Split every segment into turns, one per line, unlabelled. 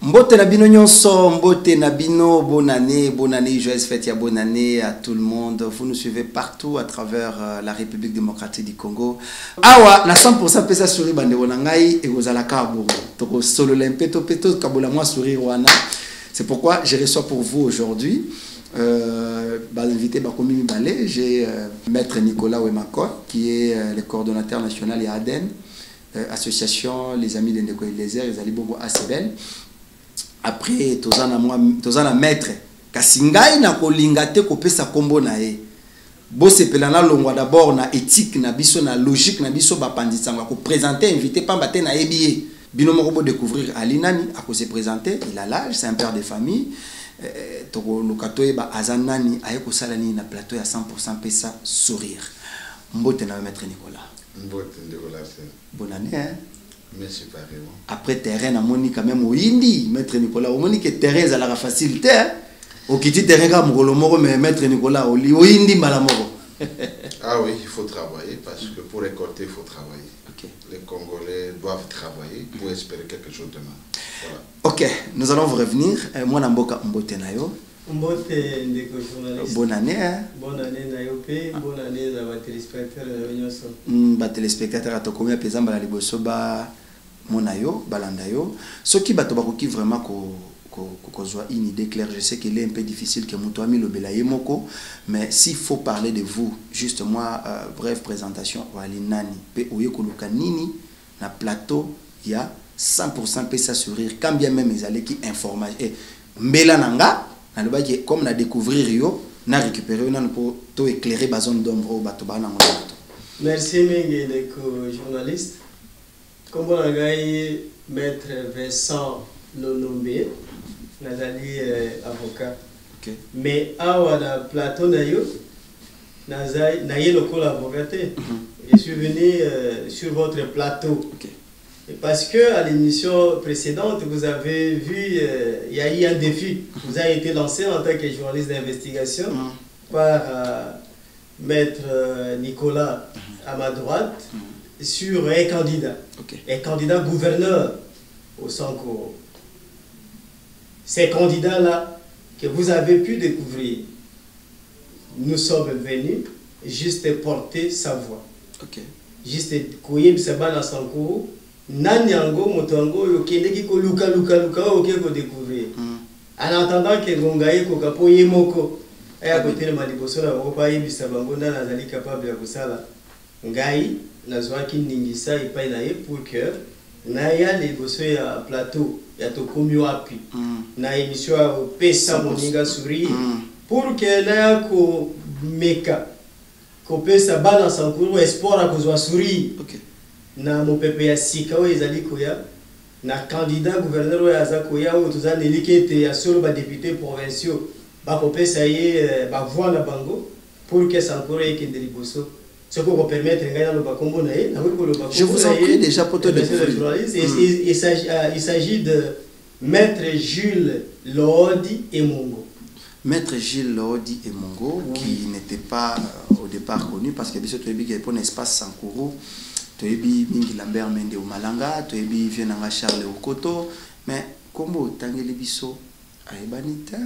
Mbote na bino nyonso, mbote na bino, bonne année, joyeuse fête ya bonne année à tout le monde. Vous nous suivez partout à travers la République démocratique du Congo. Awa, na 100% pesa sourire bande wonangai et ozala kabo. Toko solo lempeto peto kabola moi sourire wana. C'est pourquoi je reçois pour vous aujourd'hui invité Bakomi Balé, j'ai maître Nicolas Wemako qui est le coordonnateur national à Aden, association les amis de Ndeko Eliezer, les Alibongo Asebel. Après tozana maître kasingai na kolingate kopesa kombo na e bose pelana longwa d'abord na éthique na biso na logique na biso bapandisanga ko présenter invité pambate na ebié bino moko bo découvrir alinani ako se présenter il a l'âge c'est un père de famille toko lokato eba azanani aye ko salani na plateau ya 100% pesa sourire mbote na maître Nicolas
mbote Nicolas
bonne année hein.
Merci pareillement.
Après terrain na moni quand même au indi maître Nicolas au moni que terrain ça la facilité au kiti terrain ka mokolo moko mais maître Nicolas au indi mala moko.
Ah oui, il faut travailler parce que pour récolter il faut travailler.
OK.
Les Congolais doivent travailler pour espérer quelque chose demain. Voilà.
OK, nous allons vous revenir moi na mboka mbote na yo.
Mbote ndeko journaliste.
Bonne année hein.
Bonne année na yo pe, bonne année à votre téléspectateur nyonso.
Ba téléspectateur atokomia peza mbala liboso ba monayo balandayo ce qui bato bakoki vraiment ko zwa une idée claire. Je sais qu'il est un peu difficile que muto ami lobela yemoko mais s'il faut parler de vous juste moi bref présentation wali nani pe oyekoluka nini na plateau il y a 100% pesa sourire quand bien même les allez qui information et mbela nanga na loba ki comme na découvrir yo na récupérer na pour to éclairer ba zone d'ombre au bato bana ngolo.
Merci mingi ndeko journaliste. Comme on a gagné maître Vincent Lonombe, nazali avocat.
Okay.
Mais awa na plateau na yo, nazali na ye lokola avocat. Je suis venu sur votre plateau.
Okay.
Et parce que à l'émission précédente, vous avez vu, il y a eu un défi. Vous avez été lancé en tant que journaliste d'investigation par maître Nicolas à ma droite. Sur un candidat,
okay.
Un candidat gouverneur au Sanko. Ces candidats-là que vous avez pu découvrir, nous sommes venus juste porter sa voix.
Okay.
Juste koyeb sabana Sanko, nanyango motango yokende ki ko luka oke ko découvrir. En attendant que ngongaye ko kapo yemoko aya côté de maliboso na ko pa yebisa bango na nazali capable ya kusala ngai nazwaki ningisa ipai na ye pour que na ya liboso ya plateau ya tokomi wapi na émission ya pesa moninga sourire pour que na ya ko meka ko pesa bana sankuru espoir akozwa sourire.
Okay.
Na mopepe ya sika o ezali koya na candidat gouverneur ya zakoya o tozana likete ya solo ba député provinciaux ba ko pesa ye ba voix na bango pour que sankuru ekende liboso. Ce qu'on va permettre
je vous en prie déjà pour te
il s'agit de maître Jules Lodi et Mongo.
Maître Gilles Lodi et Mongo, oui. Qui n'était pas au départ connu parce que tu as pour un espace Sankuru, tu as Mingi Lambert Mende au Malanga, tu as Vienanga Charles au Koto, mais comme Tangeli Biso à Ebanita,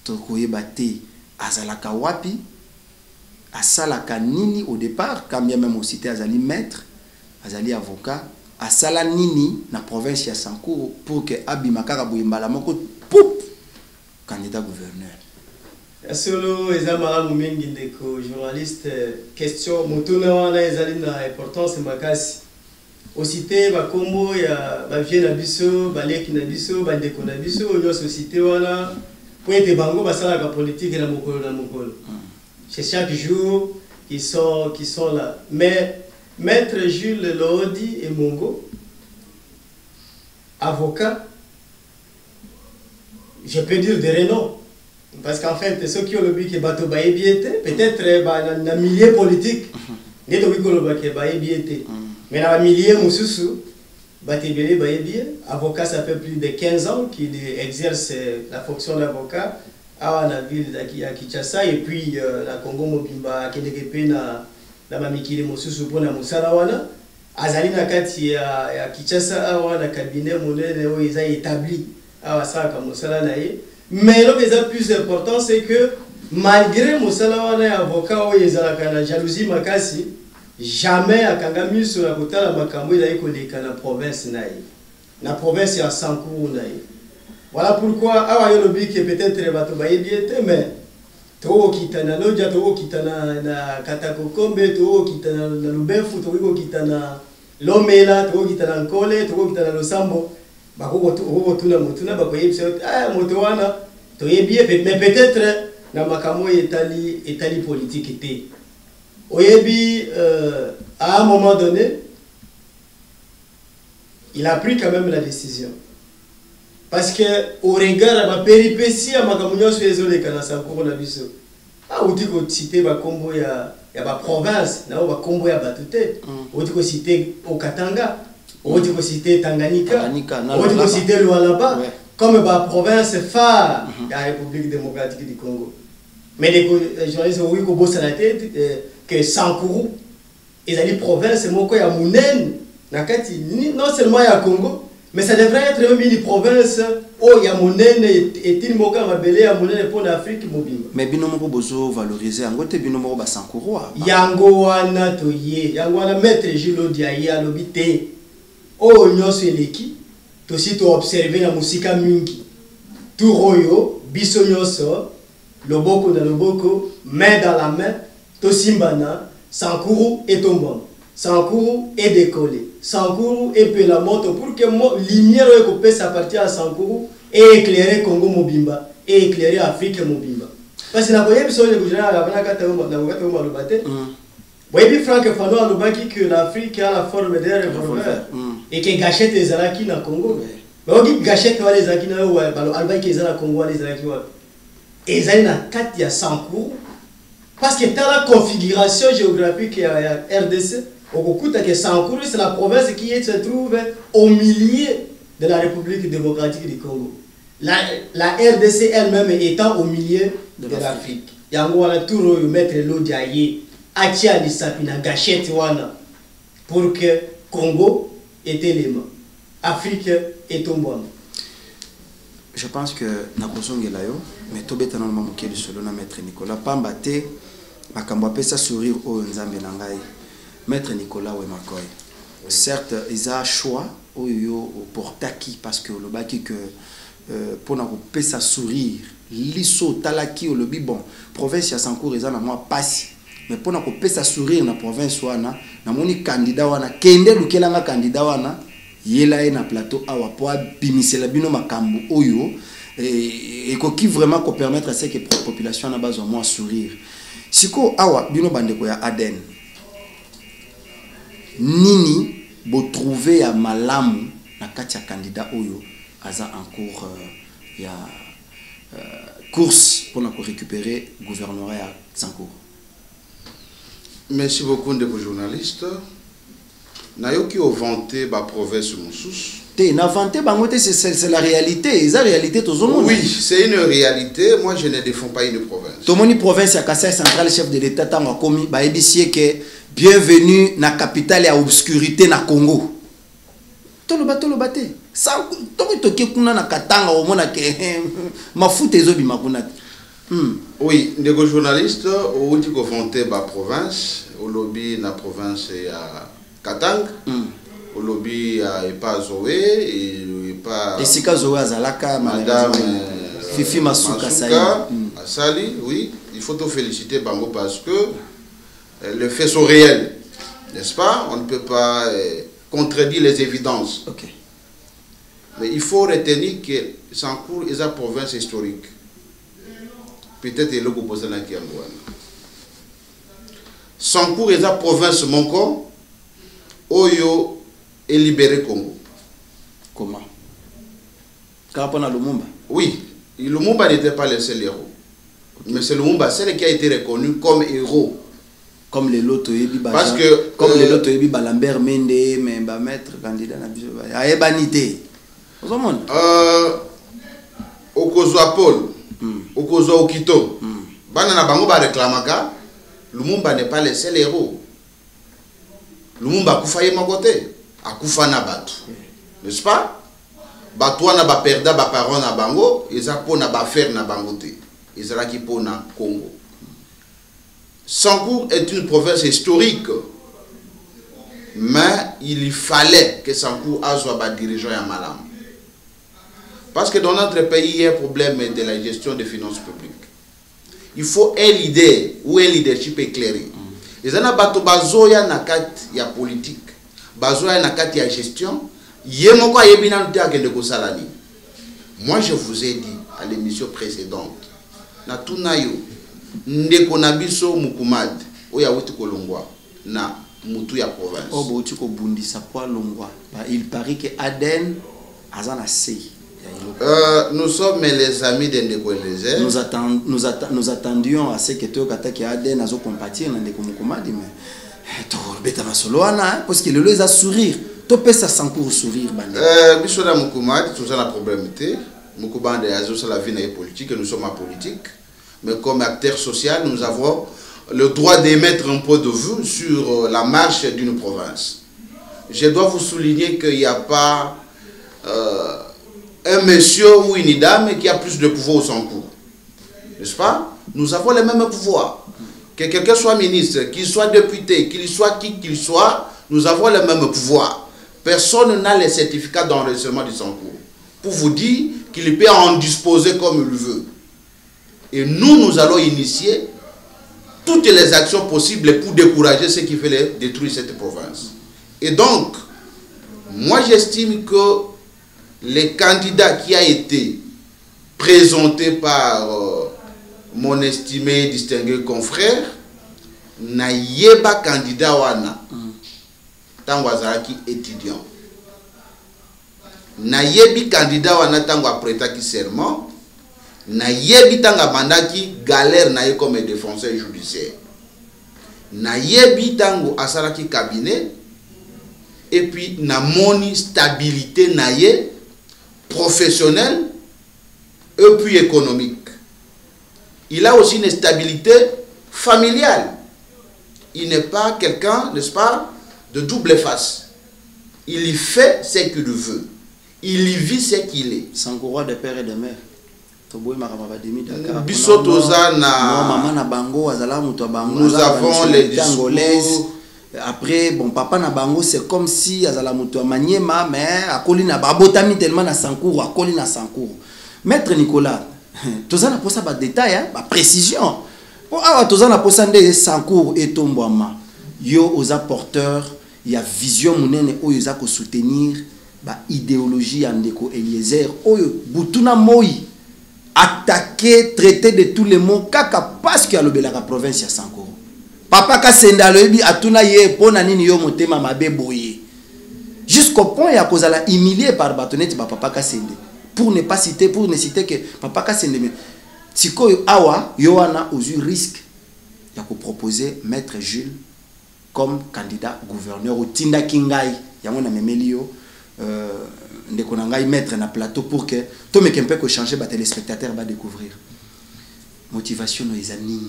tu as bâti Azalaka Wapi. À Salaka Nini au départ, quand bien même aussi Azali maître, Azali avocat, à Sala Nini, na province ya Sankourou, pour que Abimakara Bouimbala Moko, poup, candidat gouverneur.
Solo, Ezamara Moumengi ndeko journaliste, question, Motuna wana ezali na importance makasi. Osité bakombo ya bavie na biso, baleki na biso, bandeko na biso, onyo société wana, pour être bango basala la politique na mokolo na mokolo. C'est chaque jour qui sont là. Mais maître Jules Lodi et Mongo, avocat, je peux dire de renom. Parce qu'en fait, ceux qui ont le but que bateau baye biété, peut-être dans le milieu politique, n'est pas que baye biété. Mais dans le milieu mususu, baté belé baye bié, avocat ça fait plus de 15 ans qu'il exerce la fonction d'avocat. À la ville de Kinshasa et puis la Congo Mobimba Kenekepe na mamikili mosusu pona musala wana azali na kati ya Kinshasa awa na cabinet monene o eza établi à Wasaka Moussala Naye. Mais le plus important, c'est que malgré Moussala Wana avocat ou la jalousie makasi, jamais à Kangami sur la côte la Makambo il a école la province Naye. La province est à Sankourou Naye. Voilà pourquoi awa yolobi qui peut-être bato bayebiete mais to kitana loja to kitana na katakokombe to kitana na lubefu to kitana lomela to kitana nkole to kitana losambo bakoko to tuna mutuna bakoyebisa moto wana to yebie mais peut-être na makamo etali politique té oyebi à un moment donné il a pris quand même la décision. Parce que au regard de ma péripétie, à ma communion sur les autres canaux, ça court la vie. Ah, on dit que citer ma combo ya ma province, na ma combo ya batute. On dit que citer au Katanga, on dit que citer Tanganyika, on dit que citer Lualaba, comme ma province phare de la République démocratique du Congo. Mais les journalistes ont eu que bosse à la tête que Sankourou, ils allaient province, c'est mon quoi ya Mounen, nakati non seulement ya Congo. Mais ça devrait être même une province où il y a monnaie et il moka mabele ya monnaie pour l'Afrique mobile.
Mais binomo bozo valoriser angote binomo ba Sankourou.
Yango wana toye, yango wana maître Gilles Diaye alobité. Oh nyoso eleki, to si to observer na musika mingi. Tout royo, biso nyoso, loboko na loboko, main dans la main, to simbana, Sankourou et tombant. Sankourou est décollé. Sankourou est peu la moto pour que lumière puisse partir à Sankourou et éclairer Congo Mobimba et éclairer Afrique Mobimba. Parce que la première chose que je voyez Franck Fano a dit que l'Afrique a la forme d'un revolver et que gâchette les Alaki na Congo. Mais on dit gâchette les Alaki na ouais, Alba qui est à Congo les Alaki ouais. Et ils na 4 ya Sankourou parce que dans la configuration géographique il y a RDC. Sankourou, c'est la province qui se trouve au milieu de la République démocratique du Congo. La RDC elle-même étant au milieu de l'Afrique. Yango wana turo mettre l'eau d'Aïe, Atia Lissapina, Gachette wana, pour que Congo est élément, Afrique est tombant.
Je pense que Nakosongela yo, mais tobeta normalement mokeli solo na maître Nicolas Pambate, makambo apesa sourire au Nzambe nangai. Maître Nicolas Wemakoy. Certes, ils ont un choix pour Taki parce que le baki que pour nous faire sourire, liso talaki au lobby bon province ya Sankourou ils ont na moi passe mais pour nous faire sourire na province wana na moni candidat wana kende lukelanga candidat wana yela na plateau awa po bimisela bino makambo oyo et qui vraiment ko permettre à ce que la population na base au moins sourire siko awa bino bandeko ya Aden nini bo trouver ya malamu na kati ya candidat oyo aza en cours ya course pour récupérer gouvernorat à Sankourou.
Merci beaucoup de vos journalistes. Nayoki au vanté ba province Moussous.
T'es inventé c'est la réalité, c'est la réalité tout le monde.
Oui, c'est une réalité. Moi je ne défends pas une province.
Tout le monde province à Kassai central chef de l'état tant commis ba ebisie que bienvenue na capitale à obscurité na Congo. Tout le bateau. Ça to ki kuna na Katanga au mona ke mafuta ezobi makuna.
Oui, des journalistes au dit ko vanté ba province, au lobby na province ya Katanga. Au lobby et pas Zoé et pas
Sika Zoé Azalaka
madame
Fifi Masuka
Sali, oui, il faut te féliciter Bango parce que les faits sont réels, n'est-ce pas? On ne peut pas contredire les évidences.
Okay.
Mais il faut retenir que Sankourou est une province historique. Peut-être que le gouvernement de Kiangouane. Sankourou est une province Monko, Oyo et libéré Congo.
Comment? Carapona Lumumba?
Oui, Lumumba n'était pas le seul héros. Okay. Mais c'est Lumumba seul qui a été reconnu comme héros.
Comme les lotos
parce que
comme les lotos Lambert Mende mais ba maître candidat na biso ba ebanité. Au monde.
Okozwa Paul, Okozwa Okito. Bana na bango ba réclamaka, Lumumba n'est pas le seul héros. Lumumba akufa ye makote, akufa na batu. N'est-ce pas? Bato na ba perda ba parents na bango, ils a pona ba faire na bangote. Ils a qui pona Congo. Sankour est une province historique. Mais il fallait que Sankour soit dirigeant à Malam. Parce que dans notre pays, il y a un problème de la gestion des finances publiques. Il faut un leader ou un leadership éclairé. Les gens qui bazoya na kati ya politique, bazoya na kati ya gestion, yemoko yebina ntia de kosalani. Moi je vous ai dit à l'émission précédente, na tunayo ndeko na biso mukumad oya wuti kolongwa na mutu ya province.
Oh bo tu ko bundisa kwa longwa. Il paraît que Aden azana sei.
Nous sommes les amis de Ndeko Eliezer.
Nous attendions à ce que tu aies Aden azo compatir na Ndeko Mukumadi mais to beta masoloana parce que le les a sourire. To pesa sans pour sourire bande.
Bisola Mukumadi tout ça la problémité. Mukumadi azo ça la vie na politique, nous sommes en politique. Mais comme acteur social, nous avons le droit d'émettre un point de vue sur la marche d'une province. Je dois vous souligner qu'il n'y a pas un monsieur ou une dame qui a plus de pouvoir au Sankour. N'est-ce pas? Nous avons les mêmes pouvoirs. Que quelqu'un soit ministre, qu'il soit député, qu'il soit qui qu'il soit, nous avons les mêmes pouvoirs. Personne n'a les certificats d'enregistrement du Sankour pour vous dire qu'il peut en disposer comme il veut. Et nous allons initier toutes les actions possibles pour décourager ceux qui veulent détruire cette province. Et donc, moi j'estime que les candidats qui a été présenté par mon estimé distingué confrère, na yeba candidat wana tango azalaki étudiant. Na yebi candidat wana tango apretaki serment. Na yebi tango mandaki galère na ye comme défenseur judiciaire. Na yebi tango asalaki cabinet. Et puis na moni stabilité na ye professionnelle et puis économique. Il a aussi une stabilité familiale. Il n'est pas quelqu'un, n'est-ce pas, de double face. Il y fait ce qu'il veut. Il y vit ce qu'il est.
Sankour de père et de mère.
Nous avons les discours.
Après, bon, papa na bango, c'est comme si azala mutu maniema, mais akoli na babotami tellement na Sankour, akoli na Sankour. Maître Nicolas, tozana pour ça ba détail, ba précision. Pour awa tozana pour ça nde Sankour et Tombouama. Yo oza porteur, il y a vision munene oyo za ko soutenir ba idéologie ya Ndeko Eliezer oyo butuna moi attaquer, traiter de tous les mots kaka parce qu'il y a le la province ya Sankour. Papa Kasenda lobi atuna ye pona nini yo motema mabe boye. Jusqu'au point ya kozala humilié par batonete ba papa Kasende. Pour ne pas citer, pour ne citer que papa Kasende mais siko awa yoana osu risque ya ko proposer maître Jules comme candidat gouverneur au Tinda Kingai yango na memelio ndeko na ngai mettre na plateau pour que to meke mpe ko changer ba téléspectateurs ba découvrir motivation no ezani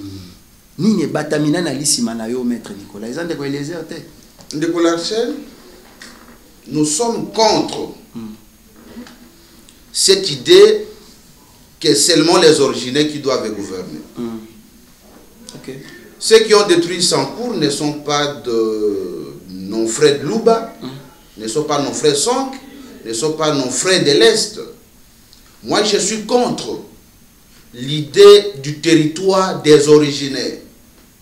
ni batamina na lisima na yo maître Nicolas ils ont Ndeko Eliezer te
Ndeko Larsen, nous sommes contre cette idée que seulement les originaires qui doivent gouverner.
Okay.
Ceux qui ont détruit Sankour ne sont pas de nos frères de Louba, ne sont pas nos frères Sonk, ne sont pas nos frères de l'Est. Moi, je suis contre l'idée du territoire des originaires.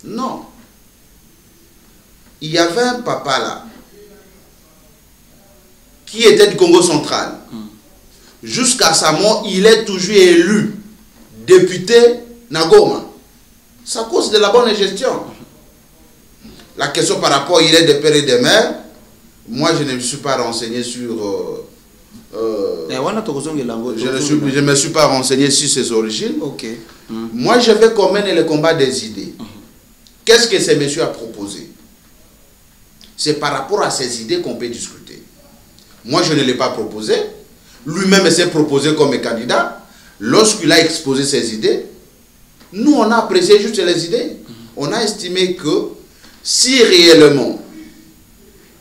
Non. Il y avait un papa là, qui était du Congo central. Jusqu'à sa mort, il est toujours élu député Nagoma. C'est à cause de la bonne gestion. La question par rapport, il est de père et de mère. Moi, je ne me suis pas renseigné sur... je ne me suis pas renseigné sur ses origines.
Okay.
Moi, je vais mener le combat des idées. Qu'est-ce que ce monsieur a proposé? C'est par rapport à ces idées qu'on peut discuter. Moi, je ne l'ai pas proposé. Lui-même s'est proposé comme candidat. Lorsqu'il a exposé ses idées, nous, on a apprécié juste les idées. On a estimé que si réellement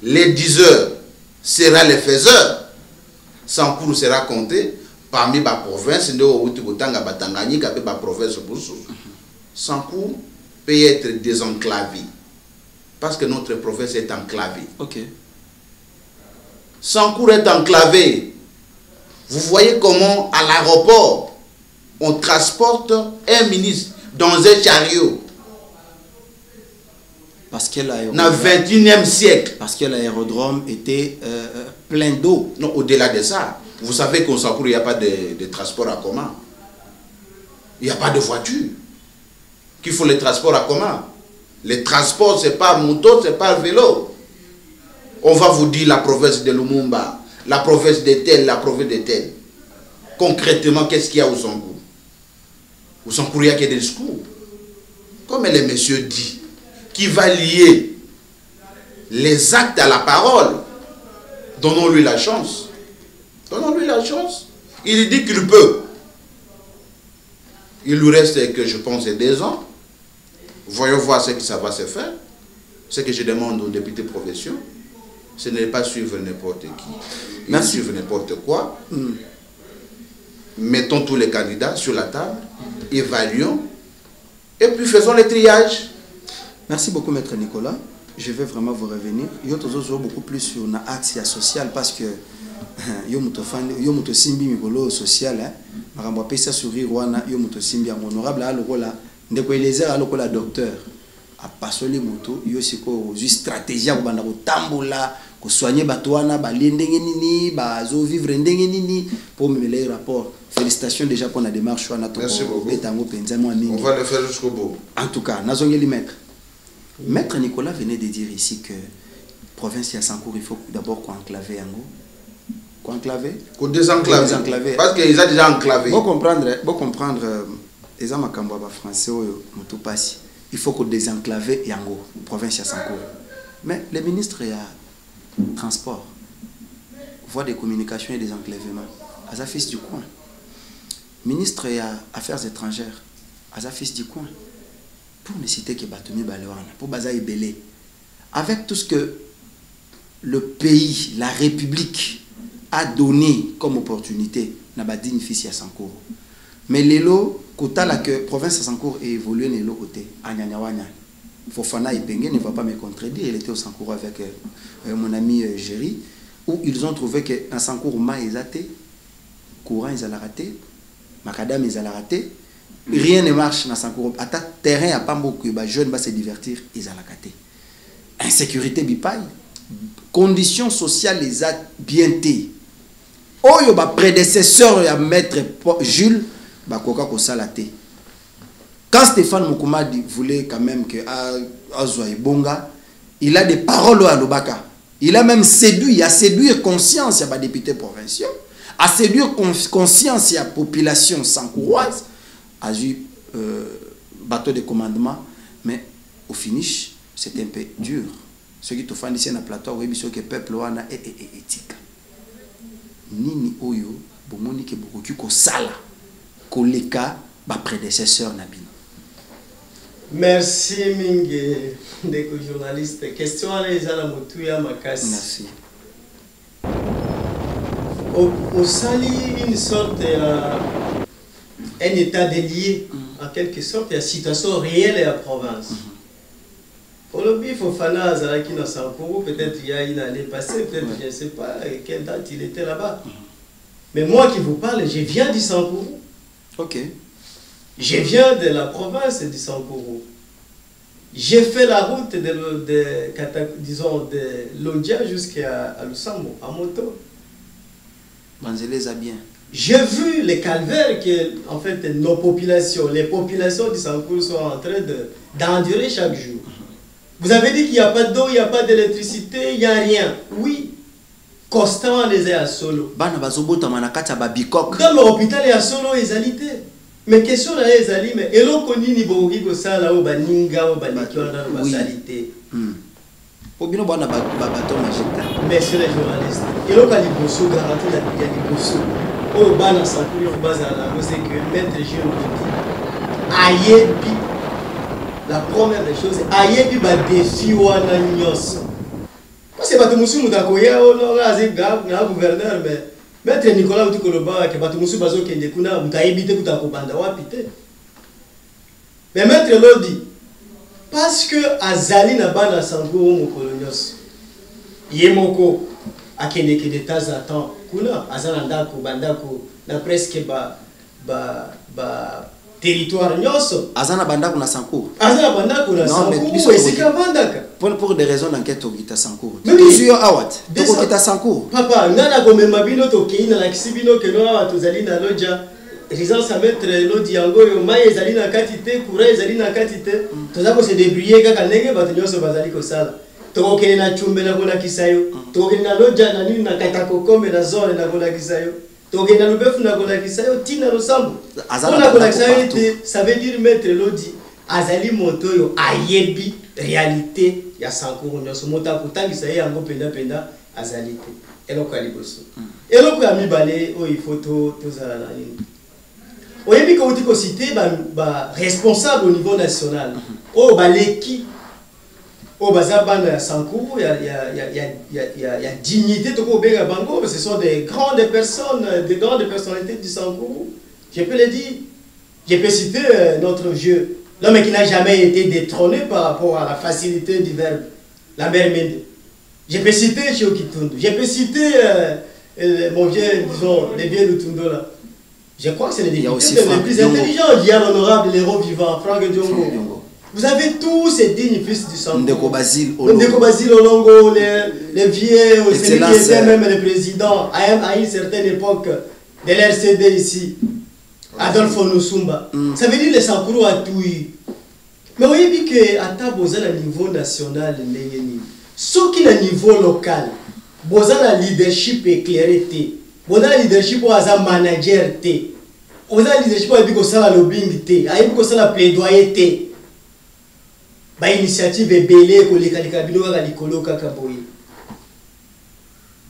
les diseurs seraient les faiseurs, Sankourou sera compté parmi la province, la province. Sankourou peut être désenclavé. Parce que notre province est enclavée.
Ok.
Sankourou est enclavé. Vous voyez comment à l'aéroport, on transporte un ministre dans un chariot.
Parce que l'aérodrome...
Dans le 21e siècle.
Parce que l'aérodrome était plein d'eau.
Non, au-delà de ça, vous savez qu'au Sankourou, il n'y a pas de transport en commun. Il n'y a pas de voiture. Qu'il faut le transport en commun. Le transport, ce n'est pas moto, ce n'est pas vélo. On va vous dire la province de Lumumba, la province de tel, la province de tel. Concrètement, qu'est-ce qu'il y a au Sankourou? Au Sankourou, il n'y a que des discours. Comme le monsieur dit, qui va lier les actes à la parole. Donnons-lui la chance. Donnons-lui la chance. Il dit qu'il peut. Il lui reste que je pense 2 ans. Voyons voir ce que ça va se faire. Ce que je demande aux députés provinciaux, ce n'est pas suivre n'importe qui.
Merci.
Suivre n'importe quoi. Mettons tous les candidats sur la table, évaluons, et puis faisons le triage.
Merci beaucoup, Maître Nicolas. Je vais vraiment vous revenir. Je vais beaucoup plus sur l'axe social parce que yo muto simbi mikolo social makambo pesa sourire wana yo muto simbi honorable alokola ndeko elezer alokola docteur a pasoli moto yo siko ju stratégie ko banda ko tambola ko soigner bato wana ba ndenge nini ba zo vivre ndenge nini pour me les rapports. Félicitations déjà pour la démarche wana to betango penza moi mingi.
On va le faire jusqu'au bout.
En tout cas, nazongeli Maître Nicolas venait de dire ici que province ya Sankourou, il faut d'abord qu'on enclave yango. Qu'on enclave?
Qu'on désenclave. Parce qu'ils ont déjà enclavé.
Bon comprendre, les gens makamba français mutu pasi. Il faut qu'on désenclave yango, province ya Sankourou. Mais le ministre y a transport, voie de communication et des enclavements. Asa fils du coin. Ministre y a affaires étrangères. Asa fils du coin. Pour ne citer que Batoumi Balewana, pour Bazaï Belé, avec tout ce que le pays, la République a donné comme opportunité, n'a pas digne fils à Sankourou. Mais l'élo, côté la que province de Sankourou a évolué l'élo côté, à Nyanyawanya. Fofana Ipenge ne va pas me contredire, il était au Sankourou avec mon ami Géry, où ils ont trouvé que dans Sankourou, ma ils été, courant ils allaient rater, macadam ils allaient rater. Rien ne marche dans Sankourou. À ta terrain, à pas beaucoup de jeunes vont se divertir, ils ont la caté. Insécurité bipaille. Conditions sociales les a bien té. Oh, yo ba prédécesseur ya maître Jules ba koka ko salaté. Quand Stéphane Moukouma voulait quand même que Azwa Bonga, il a des paroles à Lobaka. Il a même séduit, il a séduit conscience ya ba député provinciaux, a séduire conscience ya population sankouroise. A eu bateau de commandement, mais au finish, c'est un peu dur. Ce qui te font ici dans le plateau, oui, c'est que le peuple est éthique. Nini Oyo, bomoni ke bokoki ko sala, koleka ba prédécesseur Nabino.
Merci Mingue, ndeko journaliste. Question à les ala motuya makasi.
Merci.
Au sali une sorte un état délié, en quelque sorte, la situation réelle de la province. Aujourd'hui, il faut faire qui dans Sankourou, peut-être il y a une année passée, peut-être je ne sais pas quelle date il était là-bas. Mais moi qui vous parle, je viens du Sankourou.
Ok.
Je viens de la province du Sankourou. J'ai fait la route disons, de Londia jusqu'à Lusambo, à moto.
Banzeleza bien.
J'ai vu les calvaires que, en fait, nos populations, les populations du Sankourou sont en train d'endurer chaque jour. Vous avez dit qu'il n'y a pas d'eau, il n'y a pas d'électricité, il n'y a rien. Oui. Constamment, les à solo.
Dans
l'hôpital, il y a solo et alité. Mais question là, les alliés, mais et l'on connaît ni bogi ko ça là au baninga au banikiwa dans la salité.
Obino bana bateau magique.
Messieurs les journalistes, et l'on a dit bosso garantie la vie du bosso. Au bana Sankourou au base à la c'est que maître Gilles dit ayebi. La première des choses, ayebi ba défi wana nyos. Parce que bato musu mutakoya on a zé gab na gouverneur mais Maître Nicolas Utikoloba ke bato musu bazo kende kuna mkaibite kutakobanda wapi te. Mais Maître Lodi parce que azali na bana Sankuru mokolo nyos. Yemoko akende ke de temps à temps kuna azana ndako bandako na presque ba territoire nyoso
azana bandako na Sankuru.
Azana bandako na Sankuru esika bandaka.
Pour des raisons d'enquête au Gita Sankuru. Toujours awat. Donc au Gita Sankuru.
Papa, ngana gome mabino to keina la kisibino ke no atozali na loja. Résidence à Maître Lodi yango yo mai ezali na katite, kura ezali na katite. Tozako se débrouiller kaka ndenge bato nyoso bazali ko sala. To kene na chumbe na bona kisayo. To kene na loja na nini na katako kombe na zone na bona kisayo. To kene na lubefu na bona kisayo tina losambu. Ona bona kisayo ça veut dire Maître Lodi azali moto yo ayebi réalité ya Sankuru nyoso mota kutangisa ye yango penda azali te eloko ya liboso eloko ya mibale o il faut to zala na nini oyebi ko utiko cité ba responsable au niveau national o baleki o bazabana ya Sankuru ya dignité to ko benga bango ce sont des grandes personnes des grandes personnalités du Sankuru je peux le dire je peux citer notre vieux l'homme qui n'a jamais été détrôné par rapport à la facilité du verbe, la mère Mende. Je peux citer Chiokitundu, je peux citer mon vieux, disons, les vieux Lutundo là. Je crois que c'est les députés les plus intelligents. Il y a l'honorable l'héros vivant, Franck Diongo. Vous avez tous ces dignes fils du sang.
Ndeko Basile
Olongo, les vieux, celui qui était même le président à une certaine époque de l'RCD ici. Adolphe Nosumba. Ça veut dire les Sankuru à tout. Mais vous voyez que à ta boza à niveau national, ce qui est à niveau local, boza la leadership éclairé té, boza la leadership ou à manager té, boza la leadership ou à biko sala lobbying té, à biko sala plaidoyer té. Ba initiative belé ko leka leka bino ka likolo kaka boyi.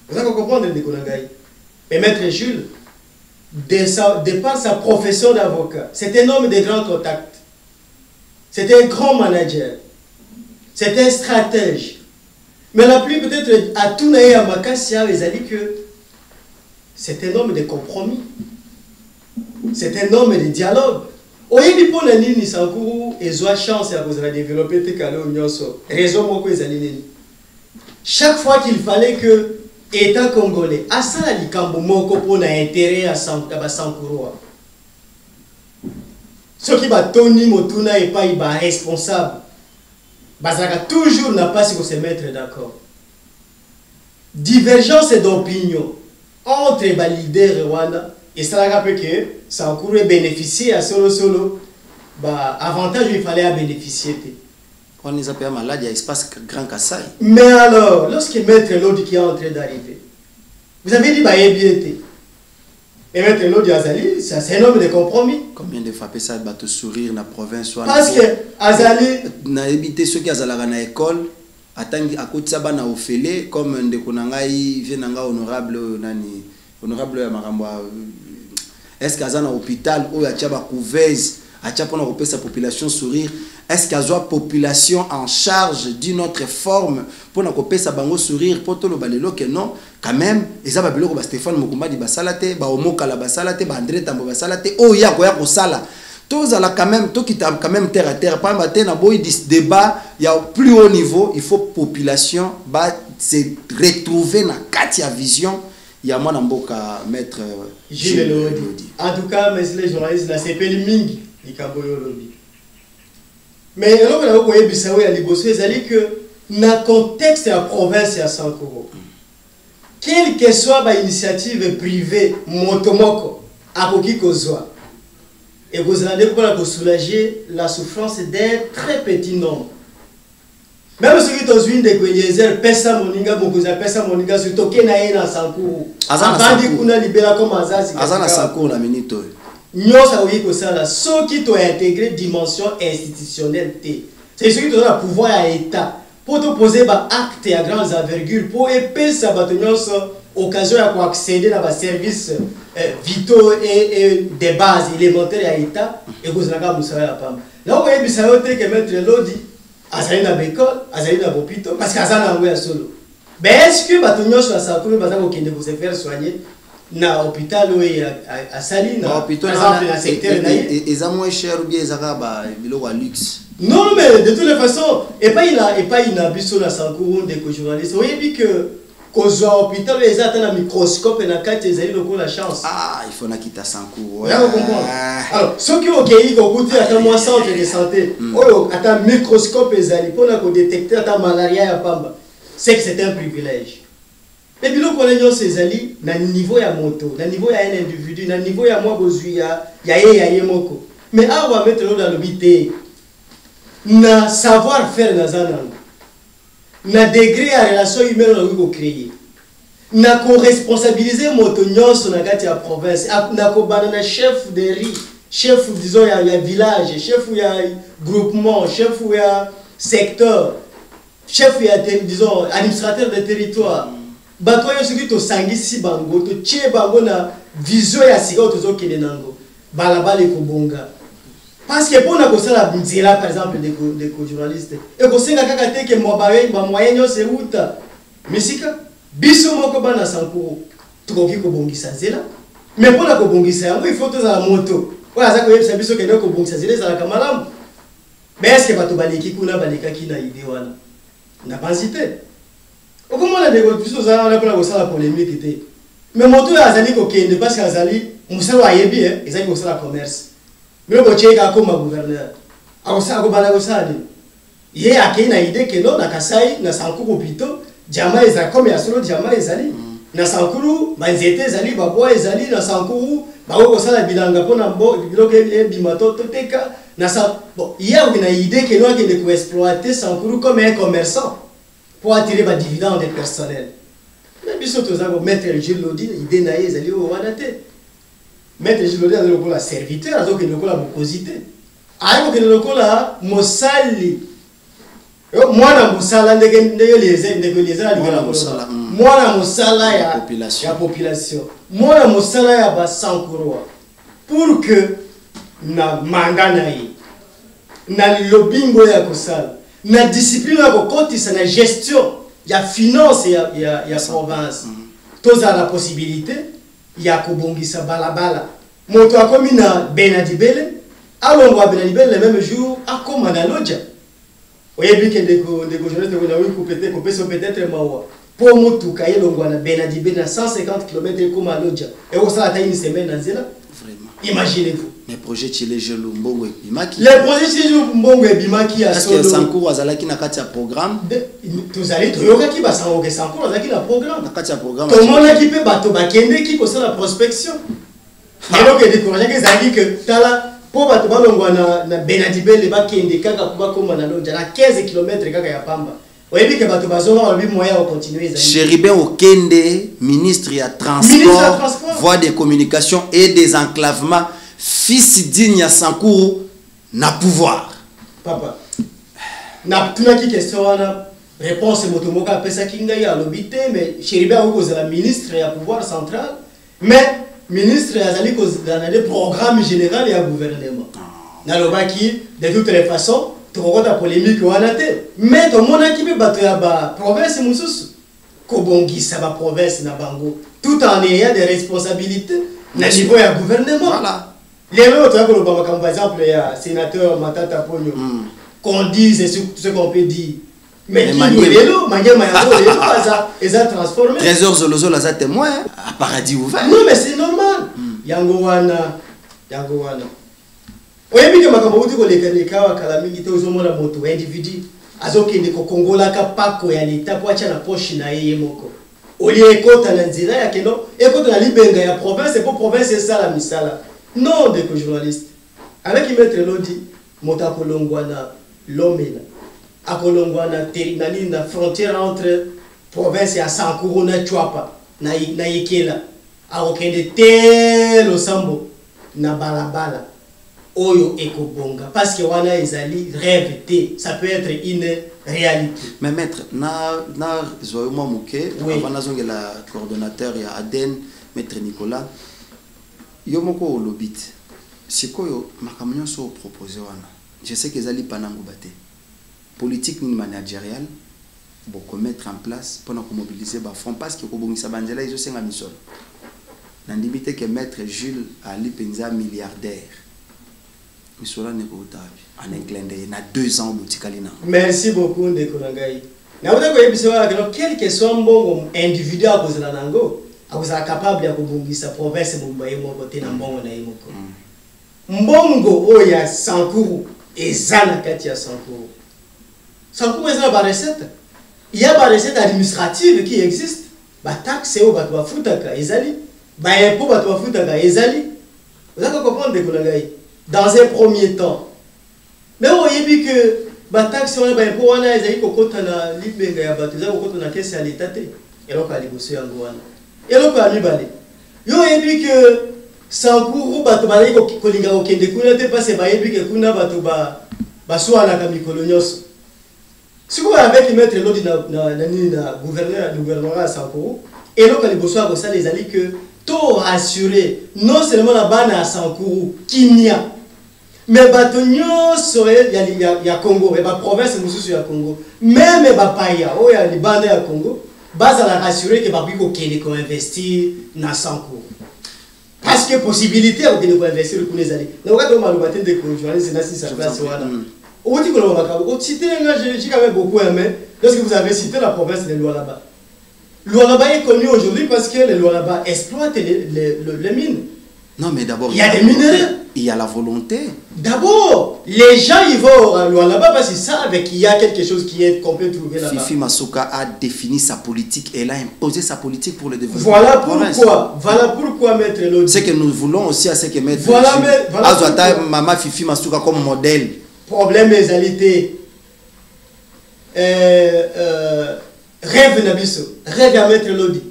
Vous allez comprendre le konangai. Mais Maître Jules de par sa profession d'avocat, c'est un homme de grands contacts. C'est un grand manager. C'est un stratège. Mais la plus peut-être à tout naïe à Makassia, ils ont dit que c'est un homme de compromis. C'est un homme de dialogue. Oyebi pour la ligne Sankuru, ils ont chance à vous développer tes canaux nyoso. Raison beaucoup ils ont chaque fois qu'il fallait que État congolais, à ça la likambo moko pour na intérêt à Sankuru. Ceux qui battent Tony Motuna et pas iba responsable, bazaka toujours n'a pas si vous se mettre d'accord. Divergence d'opinion entre les leaders Rwanda et ça rappelle que Sankuru bénéficier à solo bah avantage il fallait à bénéficier.
On les appelle malades, il y a espace Grand Kassai.
Mais alors, lorsque Maître Lodi qui est en train d'arriver, vous avez dit bah et Maître Lodi Azali, c'est un homme de compromis.
Combien de fois ça va te sourire dans la province soit
parce que Azali
n'a évité ceux qui azalaka na école atangi akoti ça bana ofele comme ndeko nangai vienanga honorable nani honorable ya makambo est-ce qu'azana hôpital ou ya tchaba couveuse a tchapa na sa population sourire. Est-ce qu'il y a une population en charge d'une autre forme pour ne pas sa bango sourire pour tout le balelo que non quand même et ça va bien que Stéphane Mukumba di basalate ba omoka la basalate ba André Tambo basalate oh ya ko sala tous à la quand même tout qui quand même terre à terre pas matin na boy débat il y a plus haut niveau il faut population ba se retrouver na katia vision il y a moi na mboka maître
Gilles Lodi en tout cas mais les journalistes là c'est peli mingi ikaboyo lobby. Mais alors que vous voyez Bissau et Liboso, ils allaient que dans le contexte de la province à Sankuru, quelle que soit l'initiative privée, motomoko, à Kokikozwa, et vous allez pour soulager la souffrance d'un très petit nombre. Même ceux qui ont une de Kweliezer, Pesa Moninga, Mokoza, Pesa Moninga, surtout Kenaï dans Sankuru. Avant de Kuna Libera comme Azaz.
Azana Sankuru la minute.
Nous avons ceux qui ont intégré dimension institutionnelle. C'est ceux qui ont le pouvoir à l'État pour te poser des actes à grandes envergures pour épaisser sa occasion d'accéder à des services vitaux et des bases élémentaires à l'État et vous avez la PAM. Là, vous voyez que Maître Lodi a une école, a un hôpital parce qu'il a un solo. Mais est-ce que Batonio soit Sankuru va se faire soigner? na hôpital à Sali na par exemple na secteur na
et ça moins cher ou bien ça ba biloko luxe.
Non mais de toutes les façons et pas il a biso na Sankuru de journaliste. Oui puis que kozwa hôpital les attend na microscope na kati ezali loko la chance.
Ah, il faut na kita Sankuru.
Là vous comprenez. Alors ceux qui OK ko kuti ata moi centre de santé. Oyo ata microscope ezali pour na ko détecter ata malaria ya pamba. C'est que c'est un privilège. Mais biloko na nyo ezali na niveau ya moto, na niveau ya un individu, na niveau ya moi bozui ya ye moko. Mais awa mettre dans le bité na savoir faire na zanango. Na degré à relation humaine on créer na ko responsabiliser moto nyonso na kati ya province na ko banana chef de riz chef disons ya village chef ya groupement chef ya secteur chef ya disons administrateur de territoire bato yo soki to sangisi bango to tie bango na vision ya sika to zo kende nango balabala ko bonga. Parce que pour nous, par exemple, des journalistes, et qu'on sait que les moyens sont où. Mais si nous sommes en Sankuru, nous sommes en Zela. Mais pour nous, il faut que nous la moto. Voilà, ça que nous sommes en Zela, mais est-ce que nous sommes en idée? On pas cité. Comment on a des choses la polémique? Mais moto, il y a des gens qui ne parce qu'ils ont commerce. Mais le cheka comme gouverneur akosa ko bana ko sali ye akina idée que non na Kasai na Sankuru hôpital jama eza comme ya solo jama ezali na Sankuru banzete ezali babo ezali na Sankuru bako sala bilanga pona mbo biloko bimato toteka na sa bon il y a une idée que non que de exploiter Sankuru comme un commerçant pour attirer ba dividendes des personnels mais biso tozako mettre le Gilles Lodi idée na ezali o wanate. Maître Gilles a le serviteur, donc il a la bocosité. Alors que le cola, Mossali. Moi, na Mossala, moi, na Mossala, la population. Moi, na Mossala, ya ba Sankuru. Pour que na manganaï, na lobingo ya kosala, na discipline ya kokotisa na gestion, ya finance ya province. Tous a la possibilité. Ya kobongisa balabala moto akomi na Benadibele alongwa Benadibele le même jour akoma na Lodja oyebi ke ndeko journaliste ko na wi kupete ko peso peut-être mawa po moto kaye longwa na Benadibele na 150 km koma Lodja et on sala ta une semaine na zela vraiment imaginez-vous
les projets chile jelo mbongo ebimaki
les projets chile mbongo ebimaki ya solo
parce que Sankuru azalaki na kati ya programme
tous allez toyoka ki basango ke Sankuru azalaki na programme
na kati ya programme
tout le monde qui peut bato bakende ki ko sala prospection alors que décourager que ça dit que tala po bato balongwa na Benadibele bakende kaka kuba koma na Lodja na 15 km kaka ya pamba oyebi ke bato bazonga obi moyen de continuer ça
Chéribin Okende ministre ya transport voie de communication et des enclavements fils digne ya Sankuru na pouvoir
papa na tuna ki question wana réponse motomoka pesa kinga ya lobité mais Chéribin oko za la ministre ya pouvoir central mais ministre azali ko dans le programme général ya gouvernement na lobaki de toutes les façons trop de polémique wana te mais to mona ki be bato ya ba province mususu ko bongisa ba province na bango tout en ayant des responsabilités na niveau ya gouvernement
voilà.
Les autres, comme par exemple, il y a sénateur Matata Pogno, qu'on dise ce qu'on peut dire. Mais qui nous est là, ils ont transformé.
Trésor Zolozo, là, c'est témoin, à paradis ouvert.
Non, mais c'est normal. Yangowana. Oui, mais comme les cas, calamité aux hommes, la moto, individu, azoki ne Kongola kapako ya l'État pour acheter la poche na yemoko. Au lieu écoute na nzira ya keno, écoute na libenga ya province, et pour province c'est ça la misala. Non, des journalistes. Avec qui mettre l'odi, mota kolongwana l'omena. A kolongwana terinali na frontière entre province ya Sankuru na Chwapa na Ikela. A okende tel osambo na balabala. Oyo ekobonga parce que wana ezali rêve té, ça peut être une réalité.
Mais maître, na zoyoma muke, avant la coordonnateur ya Aden, maître Nicolas. Yomoko olobit sikoyo makamyo so proposé wana je sais que ezali panango baté politique ni managériale boko mettre en place pour mobiliser ba fonds parce que ko bongisa banzela izo senga misolo Nandimite que maître Jules Ali Penza milliardaire. Misola Nekoutabi. En incliné, na 2 ans Boutikalina.
Merci beaucoup de Konangai. Na uta ko ebisoa que quel que soit mbongo individu a kozala nango, akozala capable ya kobungisa province mumbaye moko te na mbongo na yimoko. Mbongo oya Sankuru ezana kati ya Sankuru. Sankuru ezana ba recette. Il y a ba recette administrative qui existe. Ba taxe o ba futaka ezali, ba impôt ba futaka ezali. Vous allez comprendre de Konangai. Dans un premier temps. Mais on y dit que la taxe on a un impôt on a ezali kokota na libenga ya bato za kokota na caisse ya l'état te. Et donc ali bosso yango wana. Et donc ali balé. Yo yebi que Sankuru bato balé ko kolinga okende kuna te parce ba yebi que kuna bato ba soala ka mikolo nyos. Si vous avec mettre l'autre na gouvernement à Sankuru et donc ali bosso ko ça les ali que tout assuré non seulement la bande à Sankuru Kinya mais batonyo soye ya Congo et ba province mususu ya Congo même ba paya o ya li bande ya Congo base à la rassurer que ba biko kene ko investir na Sankuru parce que possibilité o kene ko investir ko les aller na wakati o malubaté de journaliste na si sa place wana o dit que le makabo o cité nga j'ai quand même beaucoup aimé lorsque vous avez cité la province de Lualaba. Lualaba est connu aujourd'hui parce que les Lualaba exploitent les mines.
Non, mais d'abord,
il y a des minéraux.
Il y a la volonté.
D'abord, les gens ils vont à Lualaba parce qu'ils savent qu'il y a quelque chose qui est complètement trouvé là-bas.
Fifi Masuka a défini sa politique et elle a imposé sa politique pour le développement.
Voilà pourquoi Maître Lodi.
C'est que nous voulons aussi à ce que Maître
voilà
Maman Fifi Masuka comme modèle.
Problème des alités. Rêve Nabiso. Rêve à Maître Lodi.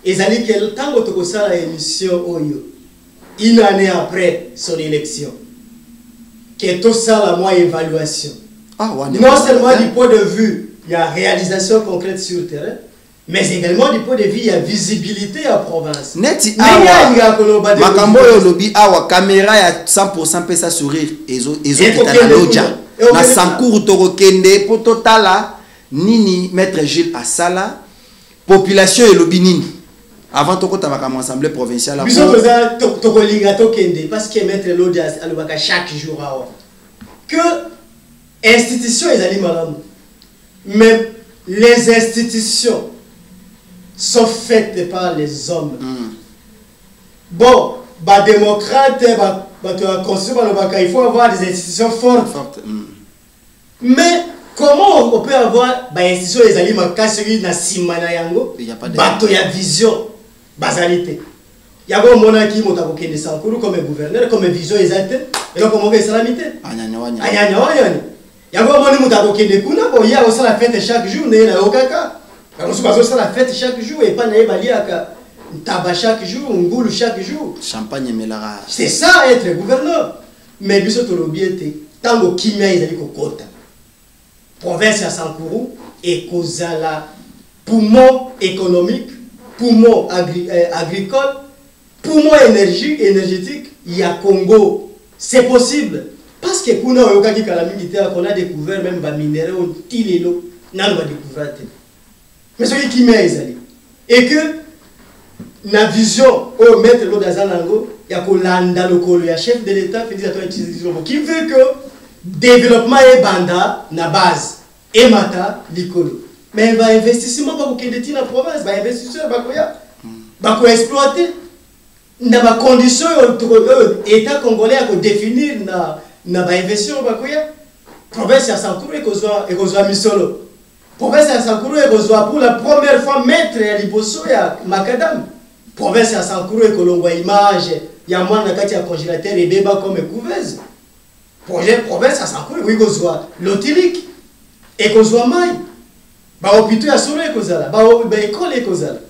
Et ali que tant que tu as l'émission Oyo. Une année après son élection, que tout ça la moins évaluation. Non seulement du point de vue, il y a réalisation concrète sur le terrain, mais également du point de vue, il y a visibilité à la province.
Neti awa, makambo yo lobi awa, caméra ya 100% pesa sourire, ezo kita na loja. Na Sankuru toko kende, po totala, nini maître Gilles Asala, population yo lobi nini. Avant de faire l'Assemblée provinciale,
parce que Maître Lodi a chaque jour que institutions est allées malades. Mais les institutions sont faites par les hommes. Bon, les démocrates, il faut avoir des institutions fortes. Mais comment on peut avoir des institutions qui sont allées à vision? Basalité. Il y a un monarque qui est Sankuru comme gouverneur, comme vision exacte, et donc comme salamité. Il y a un monarque qui est Kuna, il y a aussi la fête chaque jour, il y a Okaka. On se passe la fête chaque jour, et pas Naïbaliaka, tabac chaque jour, un boule chaque jour.
Champagne Melara.
C'est ça être gouverneur. Mais Bissot Tolobiete, tant que Kimia est allé au Kota. Province à Sankuru, et Kozala, poumon économique. Poumon agricole, poumon énergétique, il y a Congo. C'est possible. Parce que qu'on a découvert même des minéraux, tilelo, n'a pas découvert. Mais ce qui m'est allé. Et que la vision au maître l'eau d'Azanango, il y a Kolanda le chef de l'État qui veut que développement et banda na base et mata l'icolo. Mais il va investir pas pour qu'il détient la province, va investir va exploiter dans ma condition l'État congolais a définir na va investir province à Sankuru et Kozwa Misolo. Province à Sankuru et Kozwa pour la première fois maître à Liboso et à Macadam. Province à Sankuru et Kolongwa image, il y a moins de congélateur et béba comme couveuse. Province à Sankuru et Kozwa l'otilique et Kozwa Maï. Bah hôpital ya solo ekozala ba école ekozala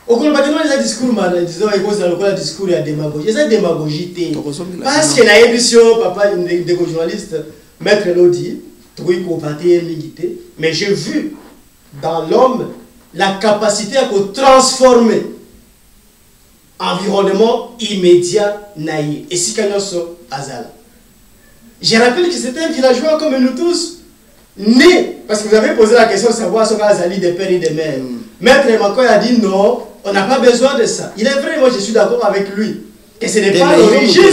okolo ba demande les discours man disant ekozala ko la discours ya démagogie c'est démagogie té parce que na émission papa des journalistes maître Lodi trouvé ko partir milité mais j'ai vu dans l'homme la capacité à transformer environnement immédiat naïe et si kanyoso azala. Je rappelle que c'était un villageois comme nous tous. Né, parce que vous avez posé la question de savoir si on a des pères et des mères. Maître Makoy a dit non, on n'a pas besoin de ça. Il est vrai, moi je suis d'accord avec lui, que ce n'est pas l'origine.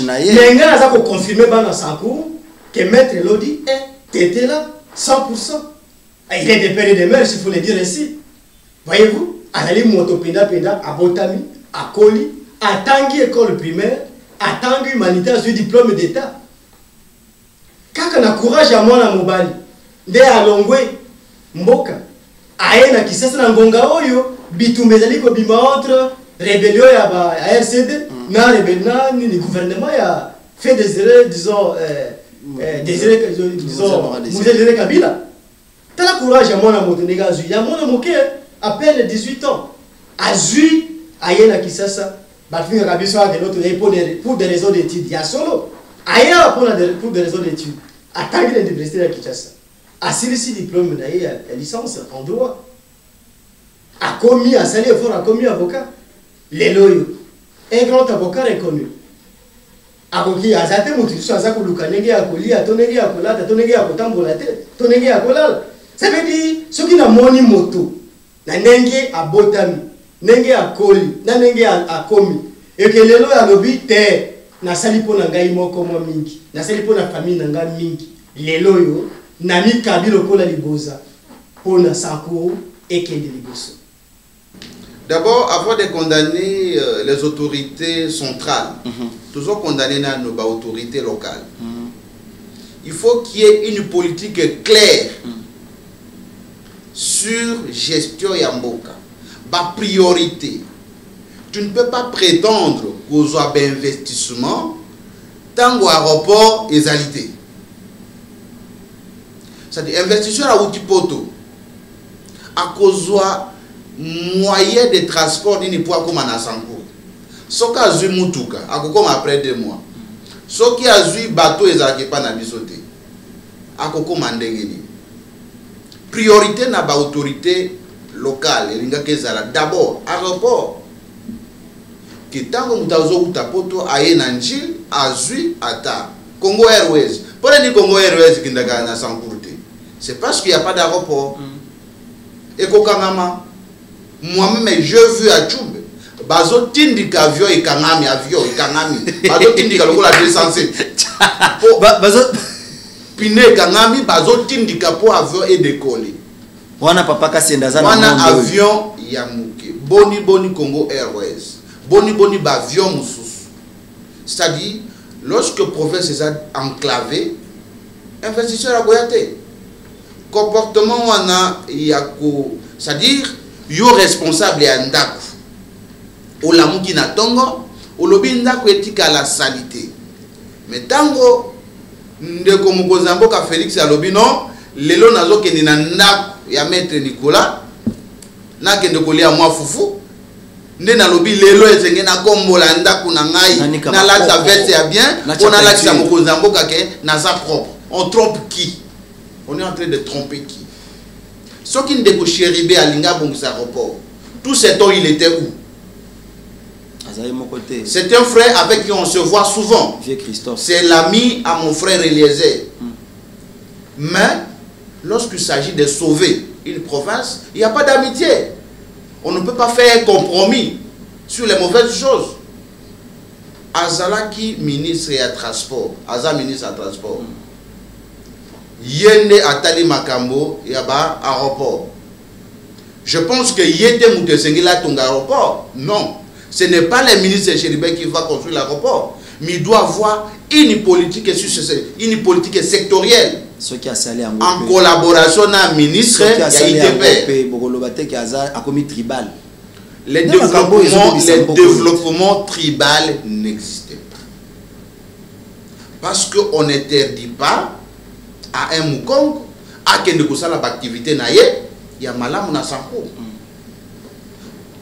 Mais il y a confirmé dans Sankourou que Maître Lodi était là, 100%. Il est des pères et des mères, s'il faut le dire ainsi. Voyez-vous, à la Motopenda, à Botami, à Koli, à Tanguy école primaire, à Tanguy humanitaire, sur diplôme d'État. Quand on a courage à moi, à Mobali, de à Longwe, Mboka, à Ena qui s'est dans Gonga Oyo, Bitumbezali ko bima entre rébellion à RCD, na rébellion, ni gouvernement a fait des erreurs, disons, Mouzé Kabila. T'as la courage à moi, à Motonega Zui, à mon moqué, à peine 18 ans, à Zui, à Ena qui s'est ça, Bafin Rabiso a de l'autre pour des raisons d'études, il y a solo, à Ena pour des raisons d'études, à Tanguy l'université de Kinshasa. A celui-ci diplôme d'ailleurs, licence en droit. A commis, a sali effort, a commis avocat. Les loyaux. Un grand avocat reconnu. A coquille, a zaté moutisu, a zakou lukanege, a coli, a tonege, a colade, a tonege, a cotambolate, tonege, a colal. Ça veut dire, ceux qui n'ont moni moto, na nenge a botami, nenge a coli, na nenge a commis. Et que les loyaux a lobby, na sali po na ngai moko mo mingi, na sali po na famille na ngai mingi. Les loyaux, Nami Kabilo Kola Liboza pour na Sankourou et Kende Liboso.
D'abord, avant de condamner les autorités centrales, toujours condamner nos autorités locales, il faut qu'il y ait une politique claire sur gestion Yamboka, ma priorité. Tu ne peux pas prétendre qu'aux soit d'investissement tant qu'aéroport et alité. C'est-à-dire, investisseur à outil poto, à cause de moyen de transport, il n'y a pas comme à Sankourou. Ce qui a eu Moutouka, à comme après 2 mois. Ce qui a eu bateau et Zaki pas na bisoté, à comme Mandengeni. Priorité n'a pas autorité locale, d'abord, aéroport. Qui tant que Moutazo ou Tapoto a Yenanjil, a eu Ata. Congo Airways. Pourquoi dit Congo Airways qui n'a pas Sankourou? C'est parce qu'il n'y a pas d'aéroport. Et Kokangama, moi-même, je veux à Tchoube. Bazo tindika avion et Kangami, avion et Kangami. Bazo tindika le la 207.
Bazo
Pine Kangami, bazo tindika pour avion et décoller.
Wana papa Kasendaza na
Wana avion Yamuke. Boni Boni Congo Airways. Boni Boni avion Moussous. C'est-à-dire, lorsque le province est enclavé, investisseur à Goyate. Comportement wana yako, c'est-à-dire yo responsable ya ndaku olamuki na tongo olobi ndaku etika la salité mais tango ndeko mokonzi mboka Félix alobi non lelo nazokende na ndaku ya maître Nicolas nakende kolia mwa fufu nde nalobi lelo ezenge na kombola ndaku na ngai na lata veste ya bien pona lakisa mokonzi mboka ke na sa propre. On trompe qui? On est en train de tromper qui? Ceux qui ne décochent Ribé à Linga Bongsa aéroport, tout ce temps il était où? C'est un frère avec qui on se voit souvent. C'est l'ami à mon frère Eliezer. Mais lorsqu'il s'agit de sauver une province, il n'y a pas d'amitié. On ne peut pas faire un compromis sur les mauvaises choses. Azalaki ministre à transport, Aza ministre à transport. Yende Atali Makambo Yaba aéroport. Je pense que Yende Moutesengila Tonga aéroport. Non, ce n'est pas le ministre Chéribé qui va construire l'aéroport, mais il doit avoir une politique sectorielle.
Ce qui a salé
en collaboration avec le ministre ITP. Le développement tribal n'existe pas. Parce qu'on n'interdit pas à un Mukong à qui ne connaît pas l'activité naie, il y a malam na Sankourou.